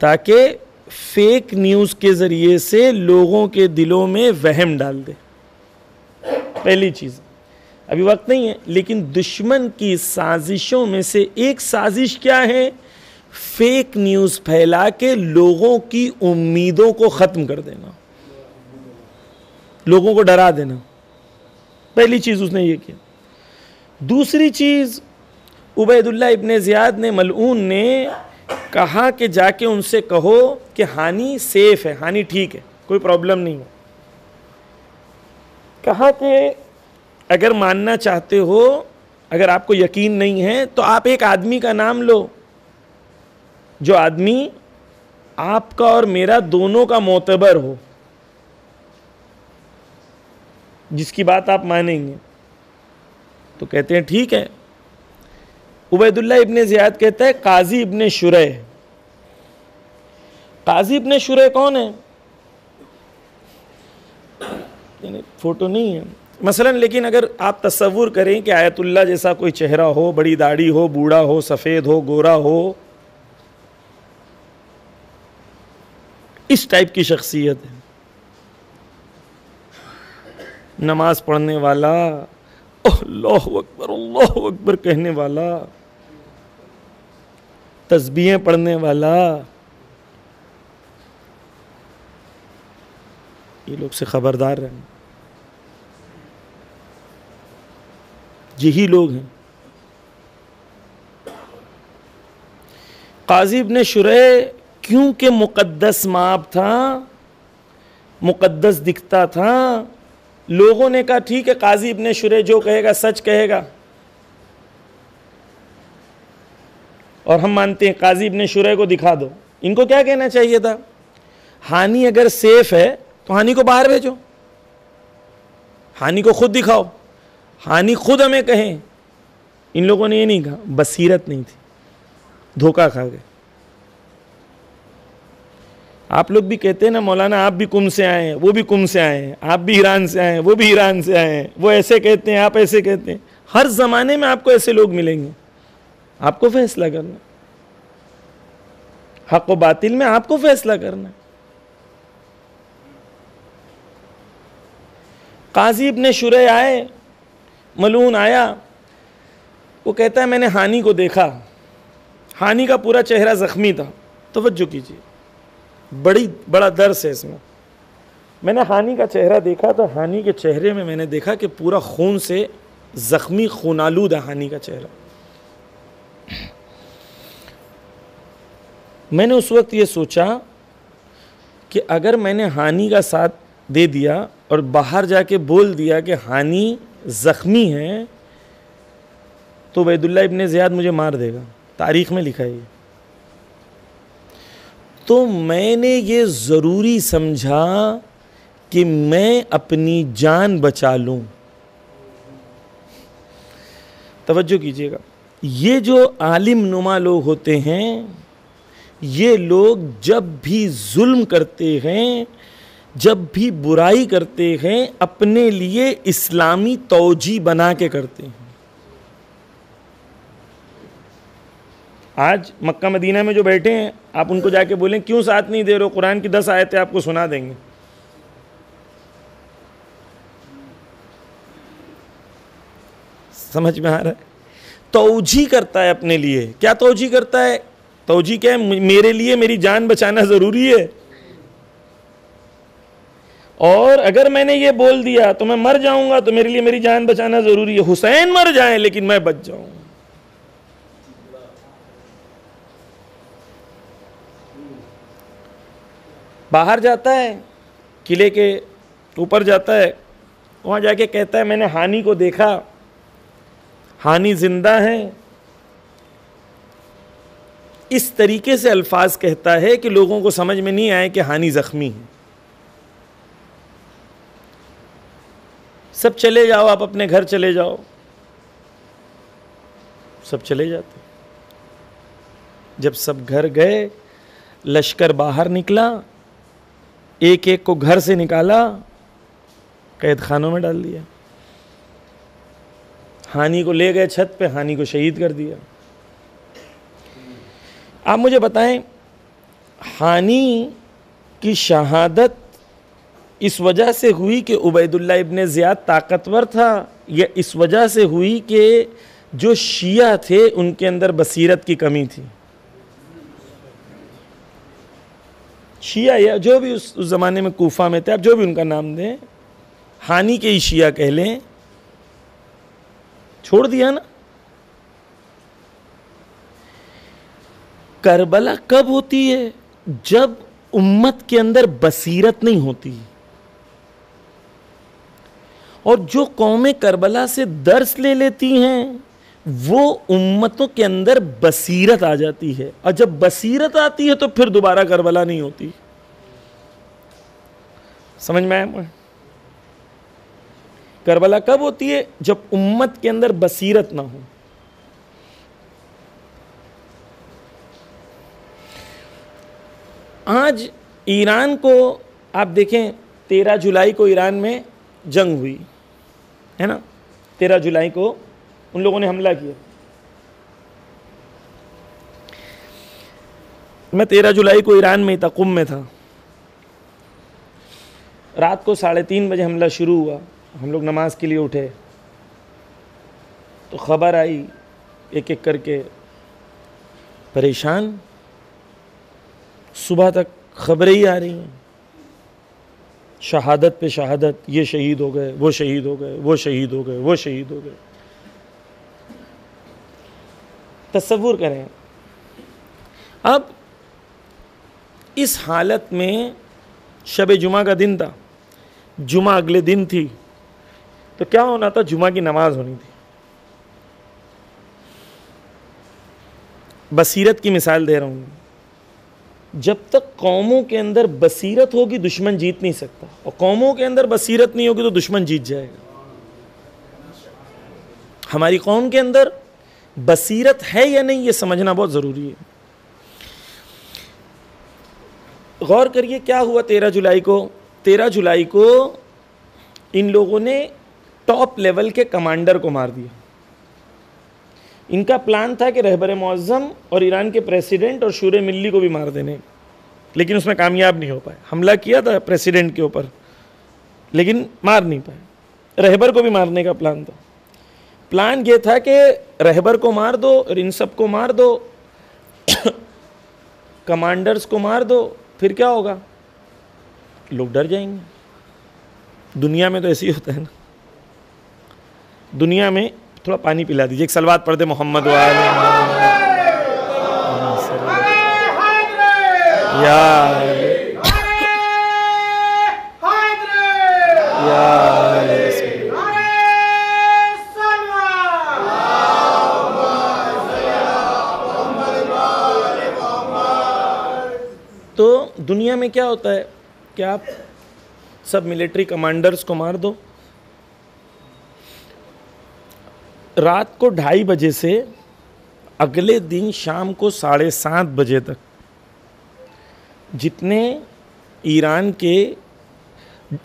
B: ताकि फेक न्यूज़ के ज़रिए से लोगों के दिलों में वहम डाल दे। पहली चीज़, अभी वक्त नहीं है, लेकिन दुश्मन की साजिशों में से एक साजिश क्या है, फेक न्यूज़ फैला के लोगों की उम्मीदों को ख़त्म कर देना, लोगों को डरा देना। पहली चीज़ उसने ये किया। दूसरी चीज़, उबैदुल्लाह इब्ने ज़ियाद ने, मलऊन ने कहा कि जाके उनसे कहो कि हानि सेफ है, हानि ठीक है, कोई प्रॉब्लम नहीं है। कहा कि अगर मानना चाहते हो, अगर आपको यकीन नहीं है, तो आप एक आदमी का नाम लो, जो आदमी आपका और मेरा दोनों का मोतबर हो, जिसकी बात आप मानेंगे। तो कहते हैं ठीक है। उबैदुल्लाह इब्ने ज़ियाद कहता है काजी इब्ने शुरैह। काजी इब्ने शुरैह कौन है, फोटो नहीं है मसलन, लेकिन अगर आप तसव्वुर करें कि आयतुल्लाह जैसा कोई चेहरा हो, बड़ी दाढ़ी हो, बूढ़ा हो, सफ़ेद हो, गोरा हो, इस टाइप की शख्सियत है। नमाज पढ़ने वाला, अल्लाहु अकबर कहने वाला, तस्बीहें पढ़ने वाला, ये लोग से खबरदार रहना, यही लोग हैं। काजी इब्ने शुरैह क्योंकि मुक़द्दस माप था, मुक़द्दस दिखता था, लोगों ने कहा ठीक है, काजी इब्ने शुरैह जो कहेगा सच कहेगा, और हम मानते हैं काजी इब्ने शुरैह को दिखा दो। इनको क्या कहना चाहिए था, हानि अगर सेफ है तो हानि को बाहर भेजो, हानि को खुद दिखाओ, हानि खुद हमें कहें। इन लोगों ने ये नहीं कहा, बसीरत नहीं थी, धोखा खा गए। आप लोग भी कहते हैं ना मौलाना, आप भी कुम से आए हैं, वो भी कुम से आए हैं, आप भी ईरान से आए हैं, वो भी ईरान से आए हैं, वो ऐसे कहते हैं, आप ऐसे कहते हैं। हर ज़माने में आपको ऐसे लोग मिलेंगे, आपको फैसला करना, हक व बातिल में आपको फैसला करना। काजी इब्ने शुरैह आए, मलून आया, वो कहता है मैंने हानि को देखा, हानि का पूरा चेहरा ज़ख्मी था। तवज्जो कीजिए, बड़ा दर्स है इसमें। मैंने हानि का चेहरा देखा, तो हानि के चेहरे में मैंने देखा कि पूरा खून से ज़ख्मी, खूनालूद है हानि का चेहरा। मैंने उस वक्त ये सोचा कि अगर मैंने हानि का साथ दे दिया और बाहर जाके बोल दिया कि हानि ज़ख्मी है, तो उबैदुल्लाह इब्ने ज़ियाद मुझे मार देगा, तारीख़ में लिखा है ये। तो मैंने ये ज़रूरी समझा कि मैं अपनी जान बचा लूँ। तवज्जो कीजिएगा, ये जो आलिम नुमा लोग होते हैं, ये लोग जब भी जुल्म करते हैं, जब भी बुराई करते हैं, अपने लिए इस्लामी तौजी बना के करते हैं। आज मक्का मदीना में जो बैठे हैं, आप उनको जाके बोलें क्यों साथ नहीं दे रहे हो, कुरान की 10 आयतें आपको सुना देंगे। समझ में आ रहा है? तौजी करता है अपने लिए। क्या तौजी करता है? तौजी क्या है? मेरे लिए मेरी जान बचाना जरूरी है, और अगर मैंने ये बोल दिया तो मैं मर जाऊंगा, तो मेरे लिए मेरी जान बचाना जरूरी है। हुसैन मर जाए लेकिन मैं बच जाऊं। बाहर जाता है, किले के ऊपर जाता है, वहां जाके कहता है मैंने हानि को देखा, हानि जिंदा है। इस तरीके से अल्फाज कहता है कि लोगों को समझ में नहीं आए कि हानि जख्मी है। सब चले जाओ, आप अपने घर चले जाओ। सब चले जाते। जब सब घर गए, लश्कर बाहर निकला, एक एक को घर से निकाला, कैद खानों में डाल दिया। हानि को ले गए छत पे, हानि को शहीद कर दिया। आप मुझे बताएं, हानि की शहादत इस वजह से हुई कि उबैदुल्लाह इब्ने ज़ियाद ताकतवर था, या इस वजह से हुई कि जो शिया थे उनके अंदर बसीरत की कमी थी? शिया या जो भी उस ज़माने में कूफा में थे, आप जो भी उनका नाम दें, हानि के ही शिया कह लें, छोड़ दिया ना। करबला कब होती है? जब उम्मत के अंदर बसीरत नहीं होती। और जो कौमें करबला से दर्स ले लेती हैं, वो उम्मतों के अंदर बसीरत आ जाती है, और जब बसीरत आती है तो फिर दोबारा करबला नहीं होती। समझ में आया? करबला कब होती है? जब उम्मत के अंदर बसीरत ना हो। आज ईरान को आप देखें, 13 जुलाई को ईरान में जंग हुई है ना। 13 जुलाई को उन लोगों ने हमला किया। मैं 13 जुलाई को ईरान में था, कुम में था। रात को 3:30 बजे हमला शुरू हुआ। हम लोग नमाज के लिए उठे तो खबर आई, एक एक करके परेशान। सुबह तक खबरें ही आ रही हैं, शहादत पे शहादत, ये शहीद हो गए, वो शहीद हो गए, वो शहीद हो गए, वो शहीद हो गए। तसव्वुर करें, अब इस हालत में शब जुमा का दिन था, जुमा अगले दिन थी, तो क्या होना था? जुमा की नमाज होनी थी। बसीरत की मिसाल दे रहा हूं। जब तक कौमों के अंदर बसीरत होगी, दुश्मन जीत नहीं सकता, और कौमों के अंदर बसीरत नहीं होगी तो दुश्मन जीत जाएगा। हमारी कौम के अंदर बसीरत है या नहीं, ये समझना बहुत ज़रूरी है। गौर करिए क्या हुआ 13 जुलाई को। 13 जुलाई को इन लोगों ने टॉप लेवल के कमांडर को मार दिया। इनका प्लान था कि रहबर मुअज़्ज़म और ईरान के प्रेसिडेंट और शूरे मिल्ली को भी मार देने, लेकिन उसमें कामयाब नहीं हो पाए। हमला किया था प्रेसिडेंट के ऊपर, लेकिन मार नहीं पाए। रहबर को भी मारने का प्लान था। प्लान ये था कि रहबर को मार दो और इन सब को मार दो, कमांडर्स को मार दो, फिर क्या होगा? लोग डर जाएंगे। दुनिया में तो ऐसे ही होता है ना। दुनिया में थोड़ा पानी पिला दीजिए, एक सलवात पढ़ दे मोहम्मद वाले तो दुनिया में क्या होता है कि आप सब मिलिट्री कमांडर्स को मार दो, रात को 2:30 बजे से अगले दिन शाम को 7:30 बजे तक जितने ईरान के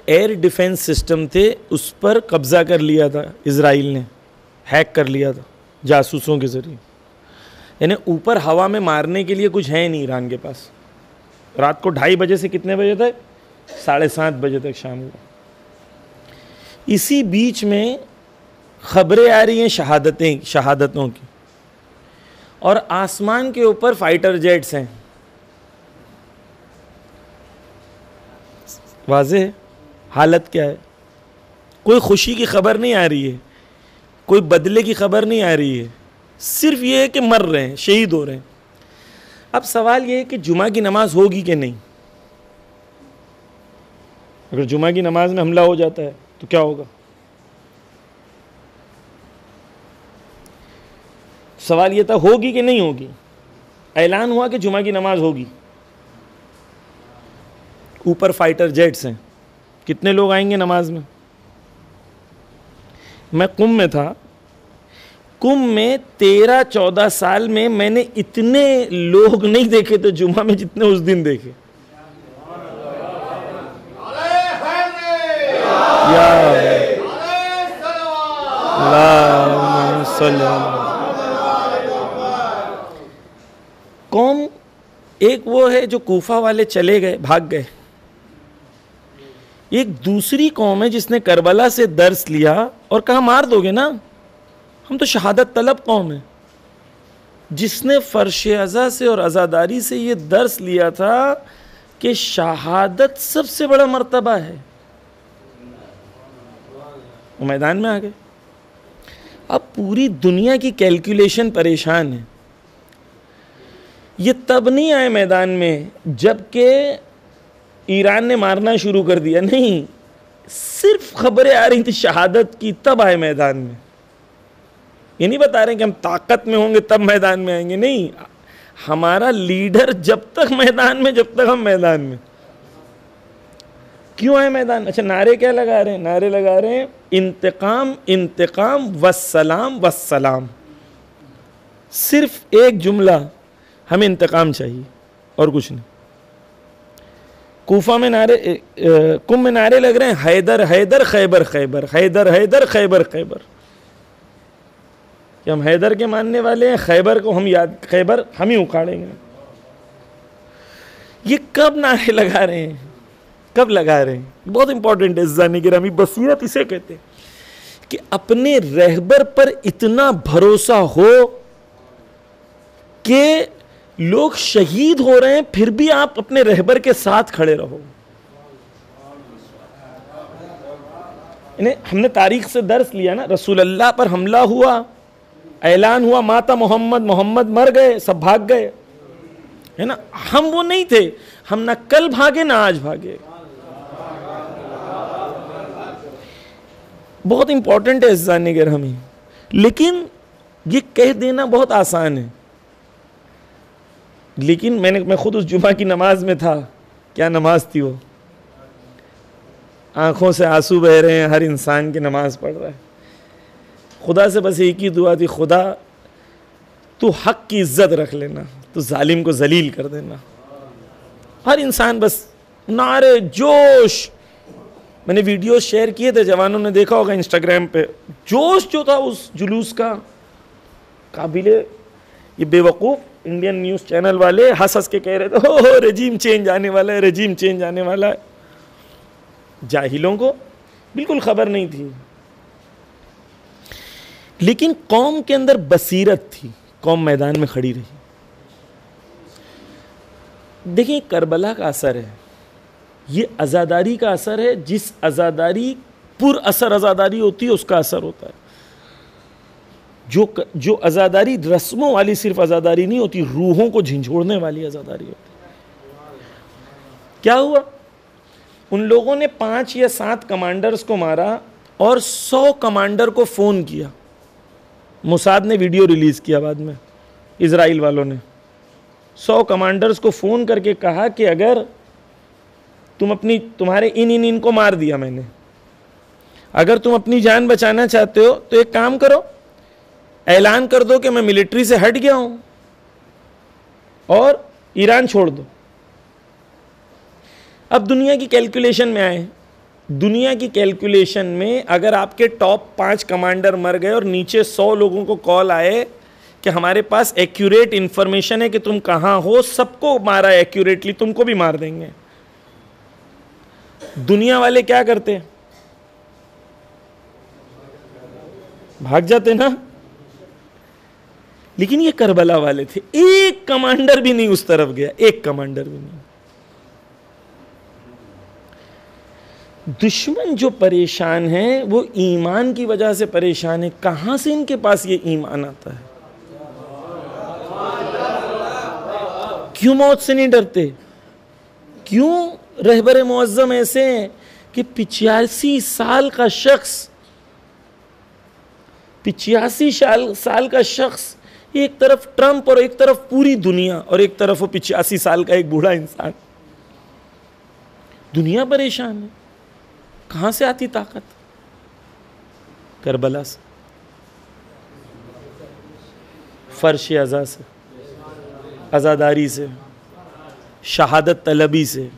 B: एयर डिफेंस सिस्टम थे उस पर कब्ज़ा कर लिया था इजराइल ने, हैक कर लिया था जासूसों के ज़रिए। यानी ऊपर हवा में मारने के लिए कुछ है नहीं ईरान के पास। रात को 2:30 बजे से कितने बजे तक? 7:30 बजे तक शाम को। इसी बीच में खबरें आ रही हैं शहादतों की, और आसमान के ऊपर फाइटर जेट्स हैं। वाज़ेह है हालत क्या है। कोई खुशी की खबर नहीं आ रही है, कोई बदले की खबर नहीं आ रही है, सिर्फ ये है कि मर रहे हैं, शहीद हो रहे हैं। अब सवाल ये है कि जुमा की नमाज होगी कि नहीं। अगर जुमा की नमाज में हमला हो जाता है तो क्या होगा? सवाल ये था होगी कि नहीं होगी। ऐलान हुआ कि जुमा की नमाज होगी, ऊपर फाइटर जेट्स हैं, कितने लोग आएंगे नमाज में? मैं कुंभ में था, कुंभ में 13-14 साल में मैंने इतने लोग नहीं देखे थे जुमा में जितने उस दिन देखे। कौम एक वो है जो कूफा वाले चले गए, भाग गए। एक दूसरी कौम है जिसने करबला से दर्स लिया और कहा मार दोगे ना, हम तो शहादत तलब कौम है, जिसने फर्श अज़ा से और अज़ादारी से ये दर्स लिया था कि शहादत सबसे बड़ा मर्तबा है। वो मैदान में आ गए। अब पूरी दुनिया की कैलकुलेशन परेशान है। ये तब नहीं आए मैदान में जबकि ईरान ने मारना शुरू कर दिया, नहीं, सिर्फ खबरें आ रही थी शहादत की, तब आए मैदान में। ये नहीं बता रहे कि हम ताकत में होंगे तब मैदान में आएंगे, नहीं, हमारा लीडर जब तक मैदान में, जब तक हम मैदान में। क्यों आए मैदान? अच्छा, नारे क्या लगा रहे हैं? नारे लगा रहे हैं इंतकाम इंतकाम वस्सलाम वस्सलाम। सिर्फ एक जुमला, हमें इंतकाम चाहिए और कुछ नहीं। कूफा में नारे, कुंभ में नारे लग रहे हैं हैदर हैदर खैबर खैबर, हैदर हैदर खैबर खैबर, कि हम हैदर के मानने वाले हैं, खैबर को हम याद, खैबर हम ही उखाड़ेंगे। ये कब नारे लगा रहे हैं, कब लगा रहे हैं? बहुत इंपॉर्टेंट है ज़ानी गिरामी, बसीरत इसे कहते हैं कि अपने रहबर पर इतना भरोसा हो कि लोग शहीद हो रहे हैं फिर भी आप अपने रहबर के साथ खड़े रहो। इन्हें हमने तारीख से दर्स लिया ना, रसूल अल्लाह पर हमला हुआ, ऐलान हुआ माता मोहम्मद, मोहम्मद मर गए, सब भाग गए, है ना। हम वो नहीं थे, हम ना कल भागे ना आज भागे। बहुत इंपॉर्टेंट है जाने के हमें, लेकिन ये कह देना बहुत आसान है। लेकिन मैं खुद उस जुमा की नमाज में था। क्या नमाज थी वो, आंखों से आंसू बह रहे हैं, हर इंसान की नमाज पढ़ रहा है। खुदा से बस एक ही दुआ थी, खुदा तू हक की इज्जत रख लेना, तू जालिम को जलील कर देना। हर इंसान बस नारे जोश। मैंने वीडियो शेयर किए थे, जवानों ने देखा होगा इंस्टाग्राम पे। जोश जो था उस जुलूस का, काबिले, ये बेवकूफ़ इंडियन न्यूज़ चैनल वाले हंस हंस के कह रहे थे हो रेजीम चेंज आने वाला है, रेजीम चेंज आने वाला है। जाहिलों को बिल्कुल खबर नहीं थी, लेकिन कौम के अंदर बसीरत थी, कौम मैदान में खड़ी रही। देखिए, करबला का असर है, ये आज़ादारी का असर है। जिस आज़ादारी पुर असर आज़ादारी होती है उसका असर होता है। जो आज़ादारी रस्मों वाली सिर्फ आज़ादारी नहीं होती, रूहों को झंझोड़ने वाली आज़ादारी होती है। क्या हुआ? उन लोगों ने 5 या 7 कमांडर्स को मारा और 100 कमांडर को फ़ोन किया। मोसाद ने वीडियो रिलीज़ किया बाद में, इजराइल वालों ने 100 कमांडर्स को फ़ोन करके कहा कि अगर तुम्हारे इन को मार दिया मैंने, अगर तुम अपनी जान बचाना चाहते हो तो एक काम करो, ऐलान कर दो कि मैं मिलिट्री से हट गया हूं और ईरान छोड़ दो। अब दुनिया की कैलकुलेशन में आए। दुनिया की कैलकुलेशन में अगर आपके टॉप 5 कमांडर मर गए और नीचे 100 लोगों को कॉल आए कि हमारे पास एक्यूरेट इंफॉर्मेशन है कि तुम कहां हो, सबको मारा एक्यूरेटली, तुमको भी मार देंगे, दुनिया वाले क्या करते? भाग जाते ना। लेकिन ये करबला वाले थे, एक कमांडर भी नहीं उस तरफ गया, एक कमांडर भी नहीं। दुश्मन जो परेशान है वो ईमान की वजह से परेशान है। कहां से इनके पास ये ईमान आता है? क्यों मौत से नहीं डरते? क्यों रहबर मुअज्जम ऐसे हैं कि 85 साल का शख्स, 85 साल का शख्स, एक तरफ ट्रंप और एक तरफ पूरी दुनिया, और एक तरफ वो 85 साल का एक बूढ़ा इंसान। दुनिया परेशान है। कहां से आती ताकत? करबला से, फर्श अज़ा से, अज़ादारी से, शहादत तलबी से।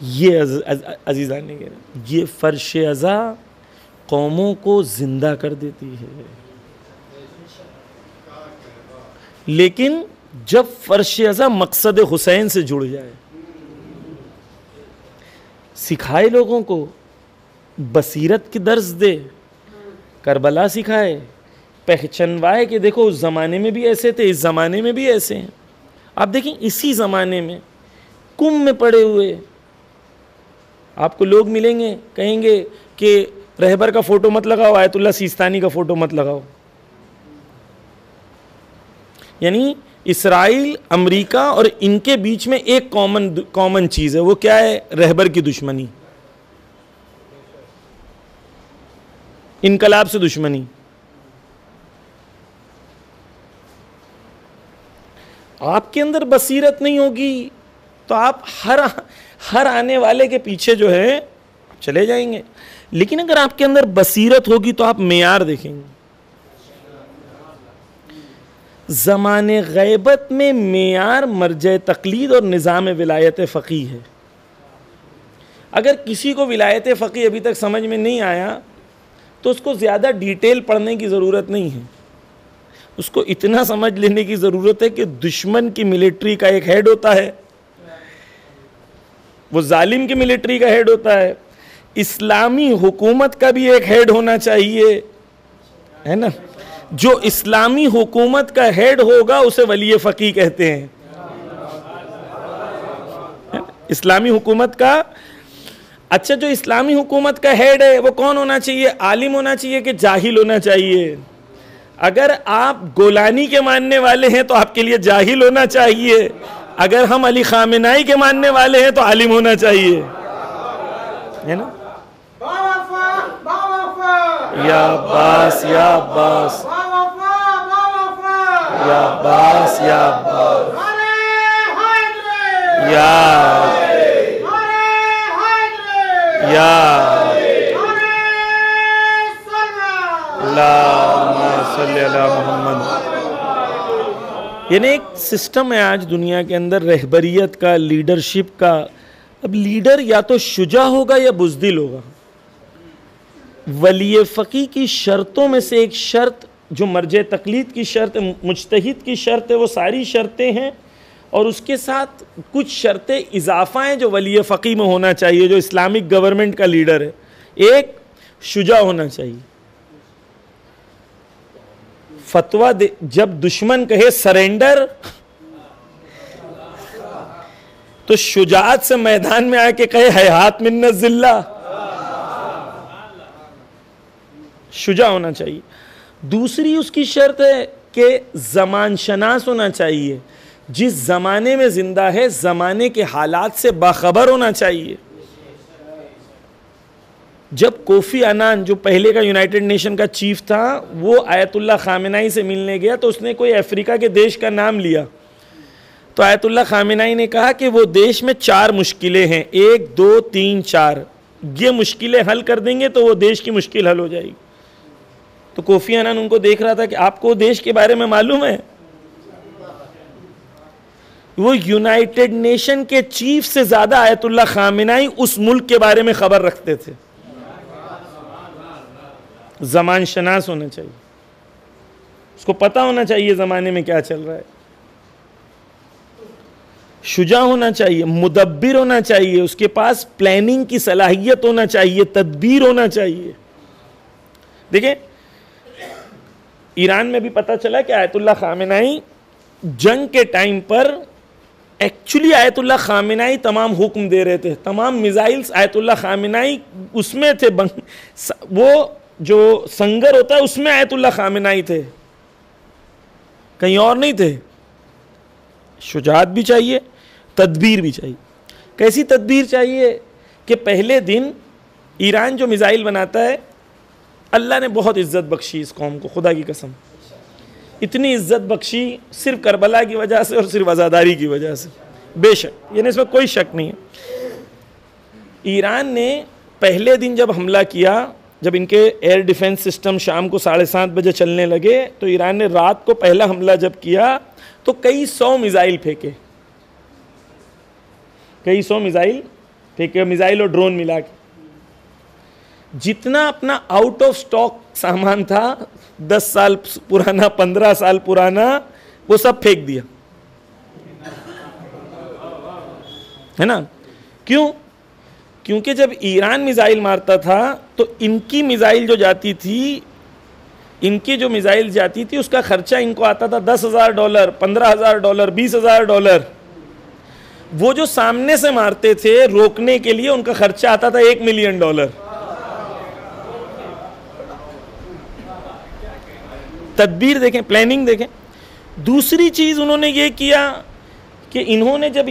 B: ये अजीज़ान ने कहा, ये फर्श अज़ा कौमों को जिंदा कर देती है। लेकिन जब फर्श अज़ा मकसद हुसैन से जुड़ जाए, सिखाए लोगों को, बसीरत की दर्ज दे, करबला सिखाए, पहचानवाए कि देखो उस ज़माने में भी ऐसे थे, इस ज़माने में भी ऐसे हैं। आप देखें, इसी ज़माने में कुंभ में पड़े हुए आपको लोग मिलेंगे, कहेंगे कि रहबर का फ़ोटो मत लगाओ, आयतुल्लाह सिस्तानी का फ़ोटो मत लगाओ। यानी इस्राइल, अमेरिका और इनके बीच में एक कॉमन चीज़ है, वो क्या है? रहबर की दुश्मनी, इनकलाब से दुश्मनी। आपके अंदर बसीरत नहीं होगी तो आप हर आने वाले के पीछे जो है चले जाएंगे। लेकिन अगर आपके अंदर बसीरत होगी तो आप मेयार देखेंगे। ज़माने गैबत में मेयार मर्जे तकलीद और निज़ाम विलायत फ़क़ी है। अगर किसी को विलायत फ़क़ी अभी तक समझ में नहीं आया तो उसको ज़्यादा डिटेल पढ़ने की ज़रूरत नहीं है। उसको इतना समझ लेने की ज़रूरत है कि दुश्मन की मिलिट्री का एक हेड होता है, वो जालिम की मिलिट्री का हेड होता है, इस्लामी हुकूमत का भी एक हेड होना चाहिए, है ना? जो इस्लामी हुकूमत का हेड होगा उसे वली फ़क़ी कहते हैं। इस्लामी हुकूमत का, अच्छा, जो इस्लामी हुकूमत का हेड है वो कौन होना चाहिए? आलिम होना चाहिए कि जाहिल होना चाहिए? अगर आप गोलानी के मानने वाले हैं तो आपके लिए जाहिल होना चाहिए, अगर हम अली खामेनाई के मानने वाले हैं तो आलिम होना चाहिए, है ना? या अब्बास, या अब्बास, या अब्बास, या अब्बास, या यानी एक सिस्टम है आज दुनिया के अंदर रहबरियत का, लीडरशिप का। अब लीडर या तो शुजा होगा या बुज़दिल होगा। वली फ़क़ी की शर्तों में से एक शर्त जो मर्जे तकलीद की शर्त, मुज्तहिद की शर्त है, वो सारी शर्तें हैं, और उसके साथ कुछ शर्तें इजाफा हैं जो वली फ़क़ी में होना चाहिए, जो इस्लामिक गवर्नमेंट का लीडर है। एक, शुजा होना चाहिए, फतवा दे, जब दुश्मन कहे सरेंडर तो शुजाअत से मैदान में आके कहे हैहात मिन्नत ज़िल्ला, शुजा होना चाहिए। दूसरी उसकी शर्त है कि ज़मान शनास होना चाहिए, जिस ज़माने में ज़िंदा है ज़माने के हालात से बाखबर होना चाहिए। जब कोफ़ी अनान, जो पहले का यूनाइटेड नेशन का चीफ था, वो आयतुल्लाह खामेनाई से मिलने गया तो उसने कोई अफ्रीका के देश का नाम लिया, तो आयतुल्लाह खामेनाई ने कहा कि वो देश में 4 मुश्किलें हैं, 1 2 3 4, ये मुश्किलें हल कर देंगे तो वो देश की मुश्किल हल हो जाएगी। तो कोफ़ी अनान उनको देख रहा था कि आपको देश के बारे में मालूम है? वो यूनाइटेड नेशन के चीफ से ज्यादा आयतुल्लाह खामेनाई उस मुल्क के बारे में खबर रखते थे। जमान शनास होना चाहिए, उसको पता होना चाहिए ज़माने में क्या चल रहा है, शुजा होना चाहिए, मुदब्बिर होना चाहिए, उसके पास प्लानिंग की सलाहियत होना चाहिए, तदबीर होना चाहिए। देखिए ईरान में भी पता चला कि आयतुल्लाह खामेनाई जंग के टाइम पर एक्चुअली आयतुल्लाह खामेनाई तमाम हुक्म दे रहे थे, तमाम मिसाइल्स आयतुल्लाह खामेनाई उसमें थे, वो जो संगर होता है उसमें आयतुल्लाह खामेनाई थे, कहीं और नहीं थे। शुजाअत भी चाहिए, तदबीर भी चाहिए। कैसी तदबीर चाहिए कि पहले दिन ईरान जो मिसाइल बनाता है, अल्लाह ने बहुत इज्जत बख्शी इस कौम को, खुदा की कसम इतनी इज्जत बख्शी सिर्फ करबला की वजह से और सिर्फ आज़ादारी की वजह से, बेशक यानी इसमें कोई शक नहीं है। ईरान ने पहले दिन जब हमला किया, जब इनके एयर डिफेंस सिस्टम शाम को 7:30 बजे चलने लगे, तो ईरान ने रात को पहला हमला जब किया तो कई सौ मिसाइल फेंके, कई सौ मिसाइल फेंके, मिसाइल और ड्रोन मिला के। जितना अपना आउट ऑफ स्टॉक सामान था, 10 साल पुराना, 15 साल पुराना, वो सब फेंक दिया, है ना। क्यों? क्योंकि जब ईरान मिसाइल मारता था तो इनकी मिसाइल जो जाती थी, इनकी जो मिसाइल जाती थी उसका खर्चा इनको आता था $10,000, $15,000, $20,000। वो जो सामने से मारते थे रोकने के लिए, उनका खर्चा आता था $1 मिलियन। तदबीर देखें, प्लानिंग देखें। दूसरी चीज उन्होंने ये किया कि इन्होंने जब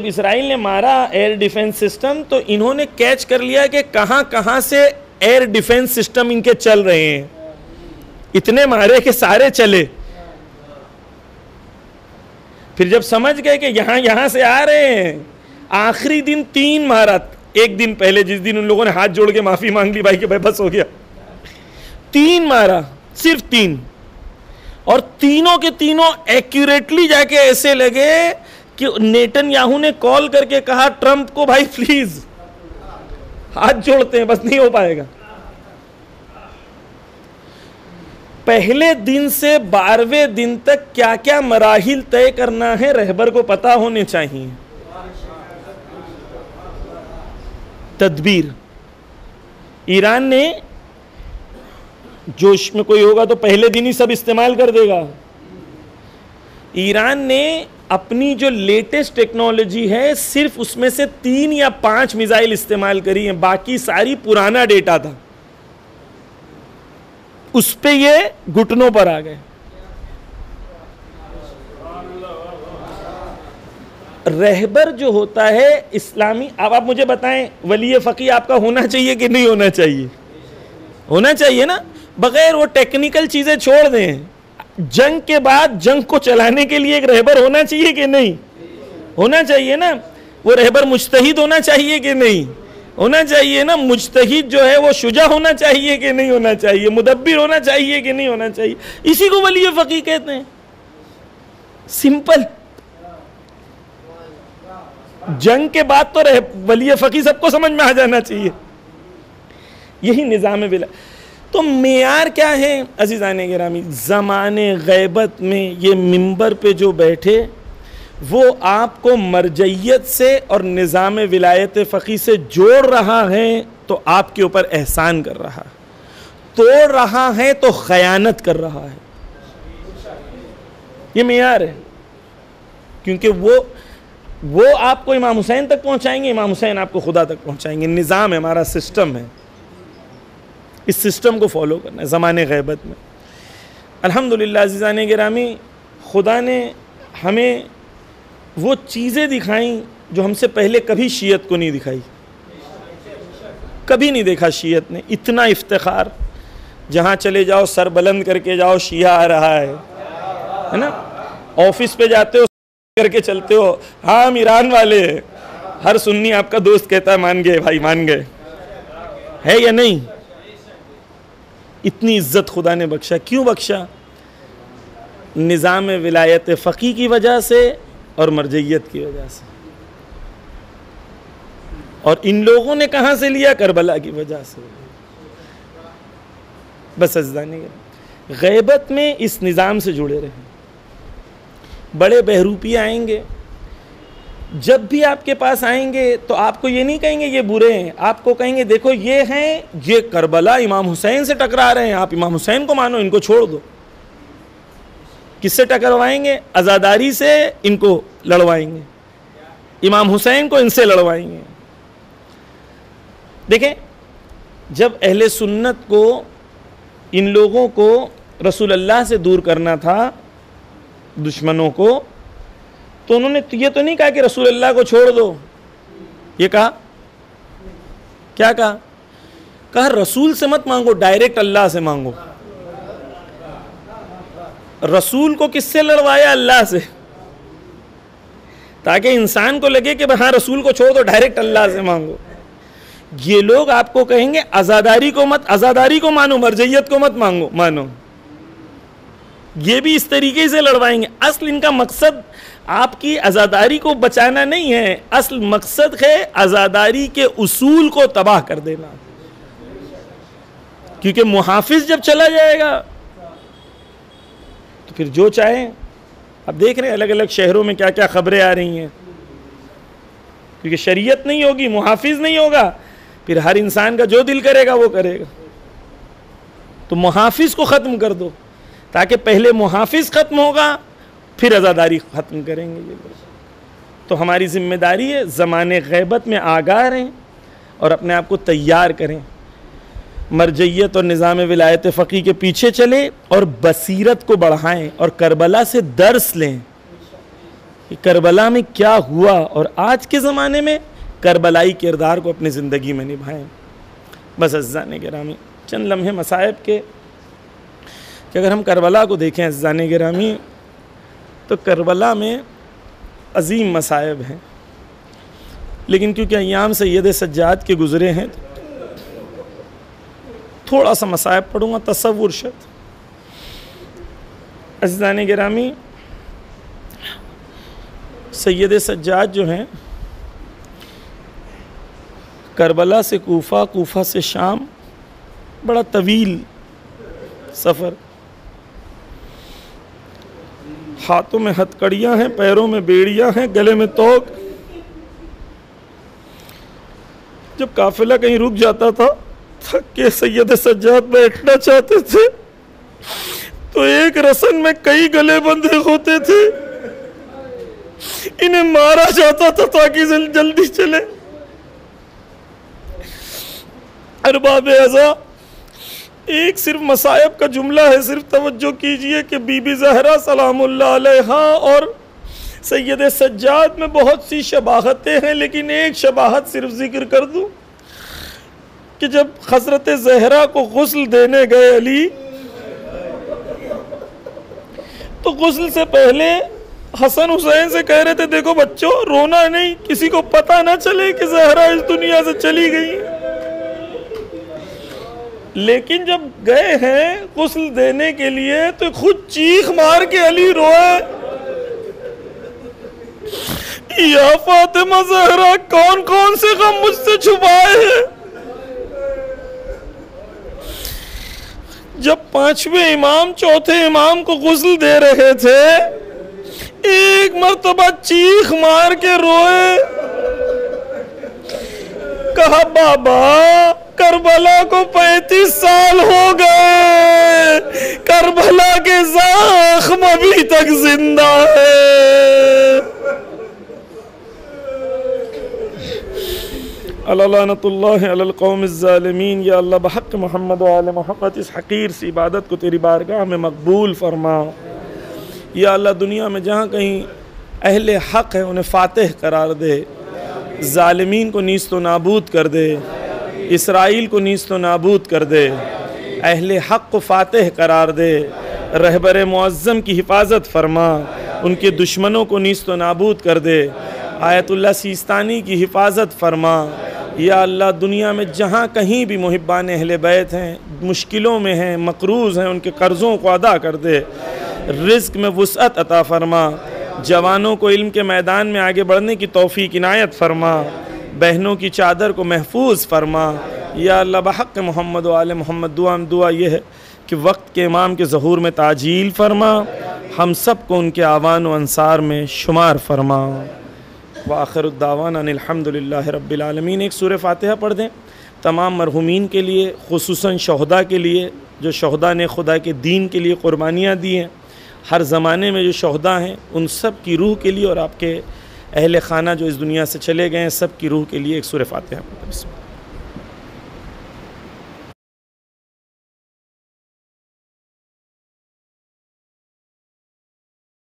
B: इसराइल ने मारा एयर डिफेंस सिस्टम, तो इन्होंने कैच कर लिया कि कहां कहां से एयर डिफेंस सिस्टम इनके चल रहे हैं। इतने मारे कि सारे चले। फिर जब समझ गए कि यहां से आ रहे हैं, आखिरी दिन 3 मारा। एक दिन पहले जिस दिन उन लोगों ने हाथ जोड़ के माफी मांग ली, भाई कि भाई बस हो गया, 3 मारा, सिर्फ 3, और तीनों के तीनों एक्यूरेटली जाके ऐसे लगे कि नेतन्याहू ने कॉल करके कहा ट्रंप को, भाई प्लीज हाथ जोड़ते हैं, बस नहीं हो पाएगा। पहले दिन से 12वें दिन तक क्या क्या मराहिल तय करना है, रहबर को पता होने चाहिए। तदबीर। ईरान ने जोश में कोई होगा तो पहले दिन ही सब इस्तेमाल कर देगा। ईरान ने अपनी जो लेटेस्ट टेक्नोलॉजी है, सिर्फ उसमें से 3 या 5 मिसाइल इस्तेमाल करी हैं, बाकी सारी पुराना डेटा था, उस पे ये घुटनों पर आ गए। रहबर जो होता है इस्लामी, अब आप मुझे बताएं, वली फकीह आपका होना चाहिए कि नहीं होना चाहिए? होना चाहिए ना। बगैर वो टेक्निकल चीजें छोड़ दें, जंग के बाद जंग को चलाने के लिए एक रहबर होना चाहिए कि नहीं? होना चाहिए ना। वो रहबर मुज्तहिद होना चाहिए कि नहीं? होना चाहिए ना। मुज्तहिद जो है वो शुजा होना चाहिए कि नहीं होना चाहिए? मुदब्बिर होना चाहिए कि नहीं होना चाहिए? इसी को वली फकीह कहते हैं। सिंपल। जंग के बाद तो वली फकीह सबको समझ में आ जाना चाहिए। यही निज़ाम विला। तो मेयार क्या है अज़ीज़ाने गिरामी? ज़माने गैबत में ये मिंबर पे जो बैठे, वो आपको मरजइयत से और निज़ाम विलायत फ़क़ीह से जोड़ रहा है तो आपके ऊपर एहसान कर रहा है, तोड़ रहा है तो ख़यानत कर रहा है। ये मेयार है। क्योंकि वो आपको इमाम हुसैन तक पहुंचाएंगे, इमाम हुसैन आपको खुदा तक पहुंचाएंगे। निज़ाम है, हमारा सिस्टम है। इस सिस्टम को फॉलो करना है ज़माने गैबत में। अल्हम्दुलिल्लाह अज़ीज़ाने गिरामी, खुदा ने हमें वो चीज़ें दिखाई जो हमसे पहले कभी शियत को नहीं दिखाई। कभी नहीं देखा शियत ने इतना इफ्तिखार। जहाँ चले जाओ सर बुलंद करके जाओ, शिया आ रहा है ना। ऑफिस पे जाते हो करके चलते हो, हाँ हम ईरान वाले हैं। हर सुन्नी आपका दोस्त कहता है मान गए भाई, मान गए। है या नहीं? इतनी इज्जत खुदा ने बख्शा। क्यों बख्शा? निज़ाम विलायत फ़क़ीह की वजह से और मरजैयत की वजह से। और इन लोगों ने कहाँ से लिया? करबला की वजह से। बस अज़दानी गैबत में इस निज़ाम से जुड़े रहें। बड़े बहरूपी आएंगे, जब भी आपके पास आएंगे तो आपको ये नहीं कहेंगे ये बुरे हैं, आपको कहेंगे देखो ये हैं, ये करबला इमाम हुसैन से टकरा रहे हैं, आप इमाम हुसैन को मानो, इनको छोड़ दो। किससे टकरवाएंगे? अज़ादारी से इनको लड़वाएंगे, इमाम हुसैन को इनसे लड़वाएंगे। देखें, जब अहले सुन्नत को, इन लोगों को रसूल अल्लाह से दूर करना था, दुश्मनों को, तो उन्होंने ये तो नहीं कहा कि रसूल अल्लाह को छोड़ दो, ये कहा, क्या कहा? कहा रसूल से मत मांगो, डायरेक्ट अल्लाह से मांगो। रसूल को किससे लड़वाया? अल्लाह से, ताकि इंसान को लगे कि हाँ रसूल को छोड़ दो, डायरेक्ट अल्लाह से मांगो। ये लोग आपको कहेंगे आज़ादारी को मत, आज़ादारी को मानो, मरजैयत को मत मानो। ये भी इस तरीके से लड़वाएंगे। असल इनका मकसद आपकी आज़ादारी को बचाना नहीं है, असल मकसद है आज़ादारी के उसूल को तबाह कर देना। क्योंकि मुहाफिज जब चला जाएगा तो फिर जो चाहे, अब देख रहे हैं अलग अलग शहरों में क्या क्या खबरें आ रही हैं। क्योंकि शरीयत नहीं होगी, मुहाफिज नहीं होगा, फिर हर इंसान का जो दिल करेगा वो करेगा। तो मुहाफिज को ख़त्म कर दो, ताकि पहले मुहाफिज ख़त्म होगा फिर आज़ादारी ख़त्म करेंगे ये लोग। तो हमारी ज़िम्मेदारी है ज़माने ग़ैबत में आगाह रहें और अपने आप को तैयार करें, मरजैयत और निज़ाम विलायत फ़क़ी के पीछे चले और बसीरत को बढ़ाएं और करबला से दर्स लें कि करबला में क्या हुआ, और आज के ज़माने में करबलाई किरदार को अपनी ज़िंदगी में निभाएं। बस अज़्ज़ाने गिरामी, चंद लम्हे मसाइब के कि अगर हम करबला को देखें अज़्ज़ाने गिरामी, तो करबला में अज़ीम मसाइब हैं, लेकिन क्योंकि अय्याम सैयद सज्जाद के गुज़रे हैं तो थोड़ा सा मसाइब पढ़ूँगा तसव्वुर शत। अज़्ज़ाने गिरामी, सैयद सज्जाद जो हैं, करबला से कूफा, कूफा से शाम, बड़ा तवील सफ़र, हाथों में हथकड़ियाँ हैं, पैरों में बेड़ियाँ हैं, गले में तोक। जब काफिला कहीं रुक जाता था, थक के सैयद सज्जाद बैठना चाहते थे तो एक रसन में कई गले बंधे होते थे, इन्हें मारा जाता था ताकि जल्दी चले। अरबाब अज़ा, एक सिर्फ मसायब का जुमला है, सिर्फ तवज्जो कीजिए कि बीबी ज़हरा सलामुल्लाह अलैहा और सैयद सज्जाद में बहुत सी शबाहतें हैं, लेकिन एक शबाहत सिर्फ जिक्र कर दूं कि जब हज़रत ज़हरा को गुस्ल देने गए अली, तो गुस्ल से पहले हसन हुसैन से कह रहे थे देखो बच्चों रोना नहीं, किसी को पता ना चले कि ज़हरा इस दुनिया से चली गई। लेकिन जब गए हैं गुस्ल देने के लिए तो खुद चीख मार के अली रोए, या फातिमा ज़हरा कौन कौन से गम मुझसे छुपाए हैं। जब पांचवें इमाम चौथे इमाम को गुस्ल दे रहे थे, एक मर्तबा चीख मार के रोए, कहा बाबा करबला को 35 साल हो गए, करबला के ज़ख्म अभी तक जिंदा है। अल्लाह अलल कौमिज़ ज़ालिमीन। या अल्लाह बहक़ मोहम्मद व आले मोहम्मद इस हक़ीर सी इबादत को तेरी बारगाह में मकबूल फरमा। या अल्लाह दुनिया में जहाँ कहीं अहले हक़ है उन्हें फ़ातिह करार दे, ज़ालिमीन को नीस्त व नाबूद कर दे, इसराइल को नीस्त व नाबूद कर दे, अहले हक़ को फ़ातिह करार दे, रहबर मुअज़्ज़म की हिफाजत फरमा, उनके दुश्मनों को नीस्त व नाबूद कर दे, आयतुल्लाह सिस्तानी की हिफाजत फरमा। या अल्लाह दुनिया में जहाँ कहीं भी मुहिब्बान अहले बैत हैं, मुश्किलों में हैं, मकरूज़ हैं, उनके कर्ज़ों को अदा कर दे, रिज़्क़ में वुसअत अता फरमा। जवानों को इल्म के मैदान में आगे बढ़ने की तौफीक इनायत फरमा, बहनों की चादर को महफूज फरमा। या अल्लाह बहक़ मोहम्मद व आले मोहम्मद दुआ ये है कि वक्त के इमाम के ज़हूर में ताजील फरमा, हम सब को उनके आवान व अंसार में शुमार फरमा। व आखिरुद्दावाना अल्हम्दुलिल्लाहि रब्बिल आलमीन। एक सूरह फातिहा पढ़ दें तमाम मरहुमीन के लिए, खुसूसन शहदा के लिए जो शहदा ने खुदा के दीन के लिए क़ुरबानियाँ दी हैं, हर ज़माने में जो शहदा हैं उन सब की रूह के लिए, और आपके अहले खाना जो इस दुनिया से चले गए हैं सब की रूह के लिए एक सूरह फातिहा।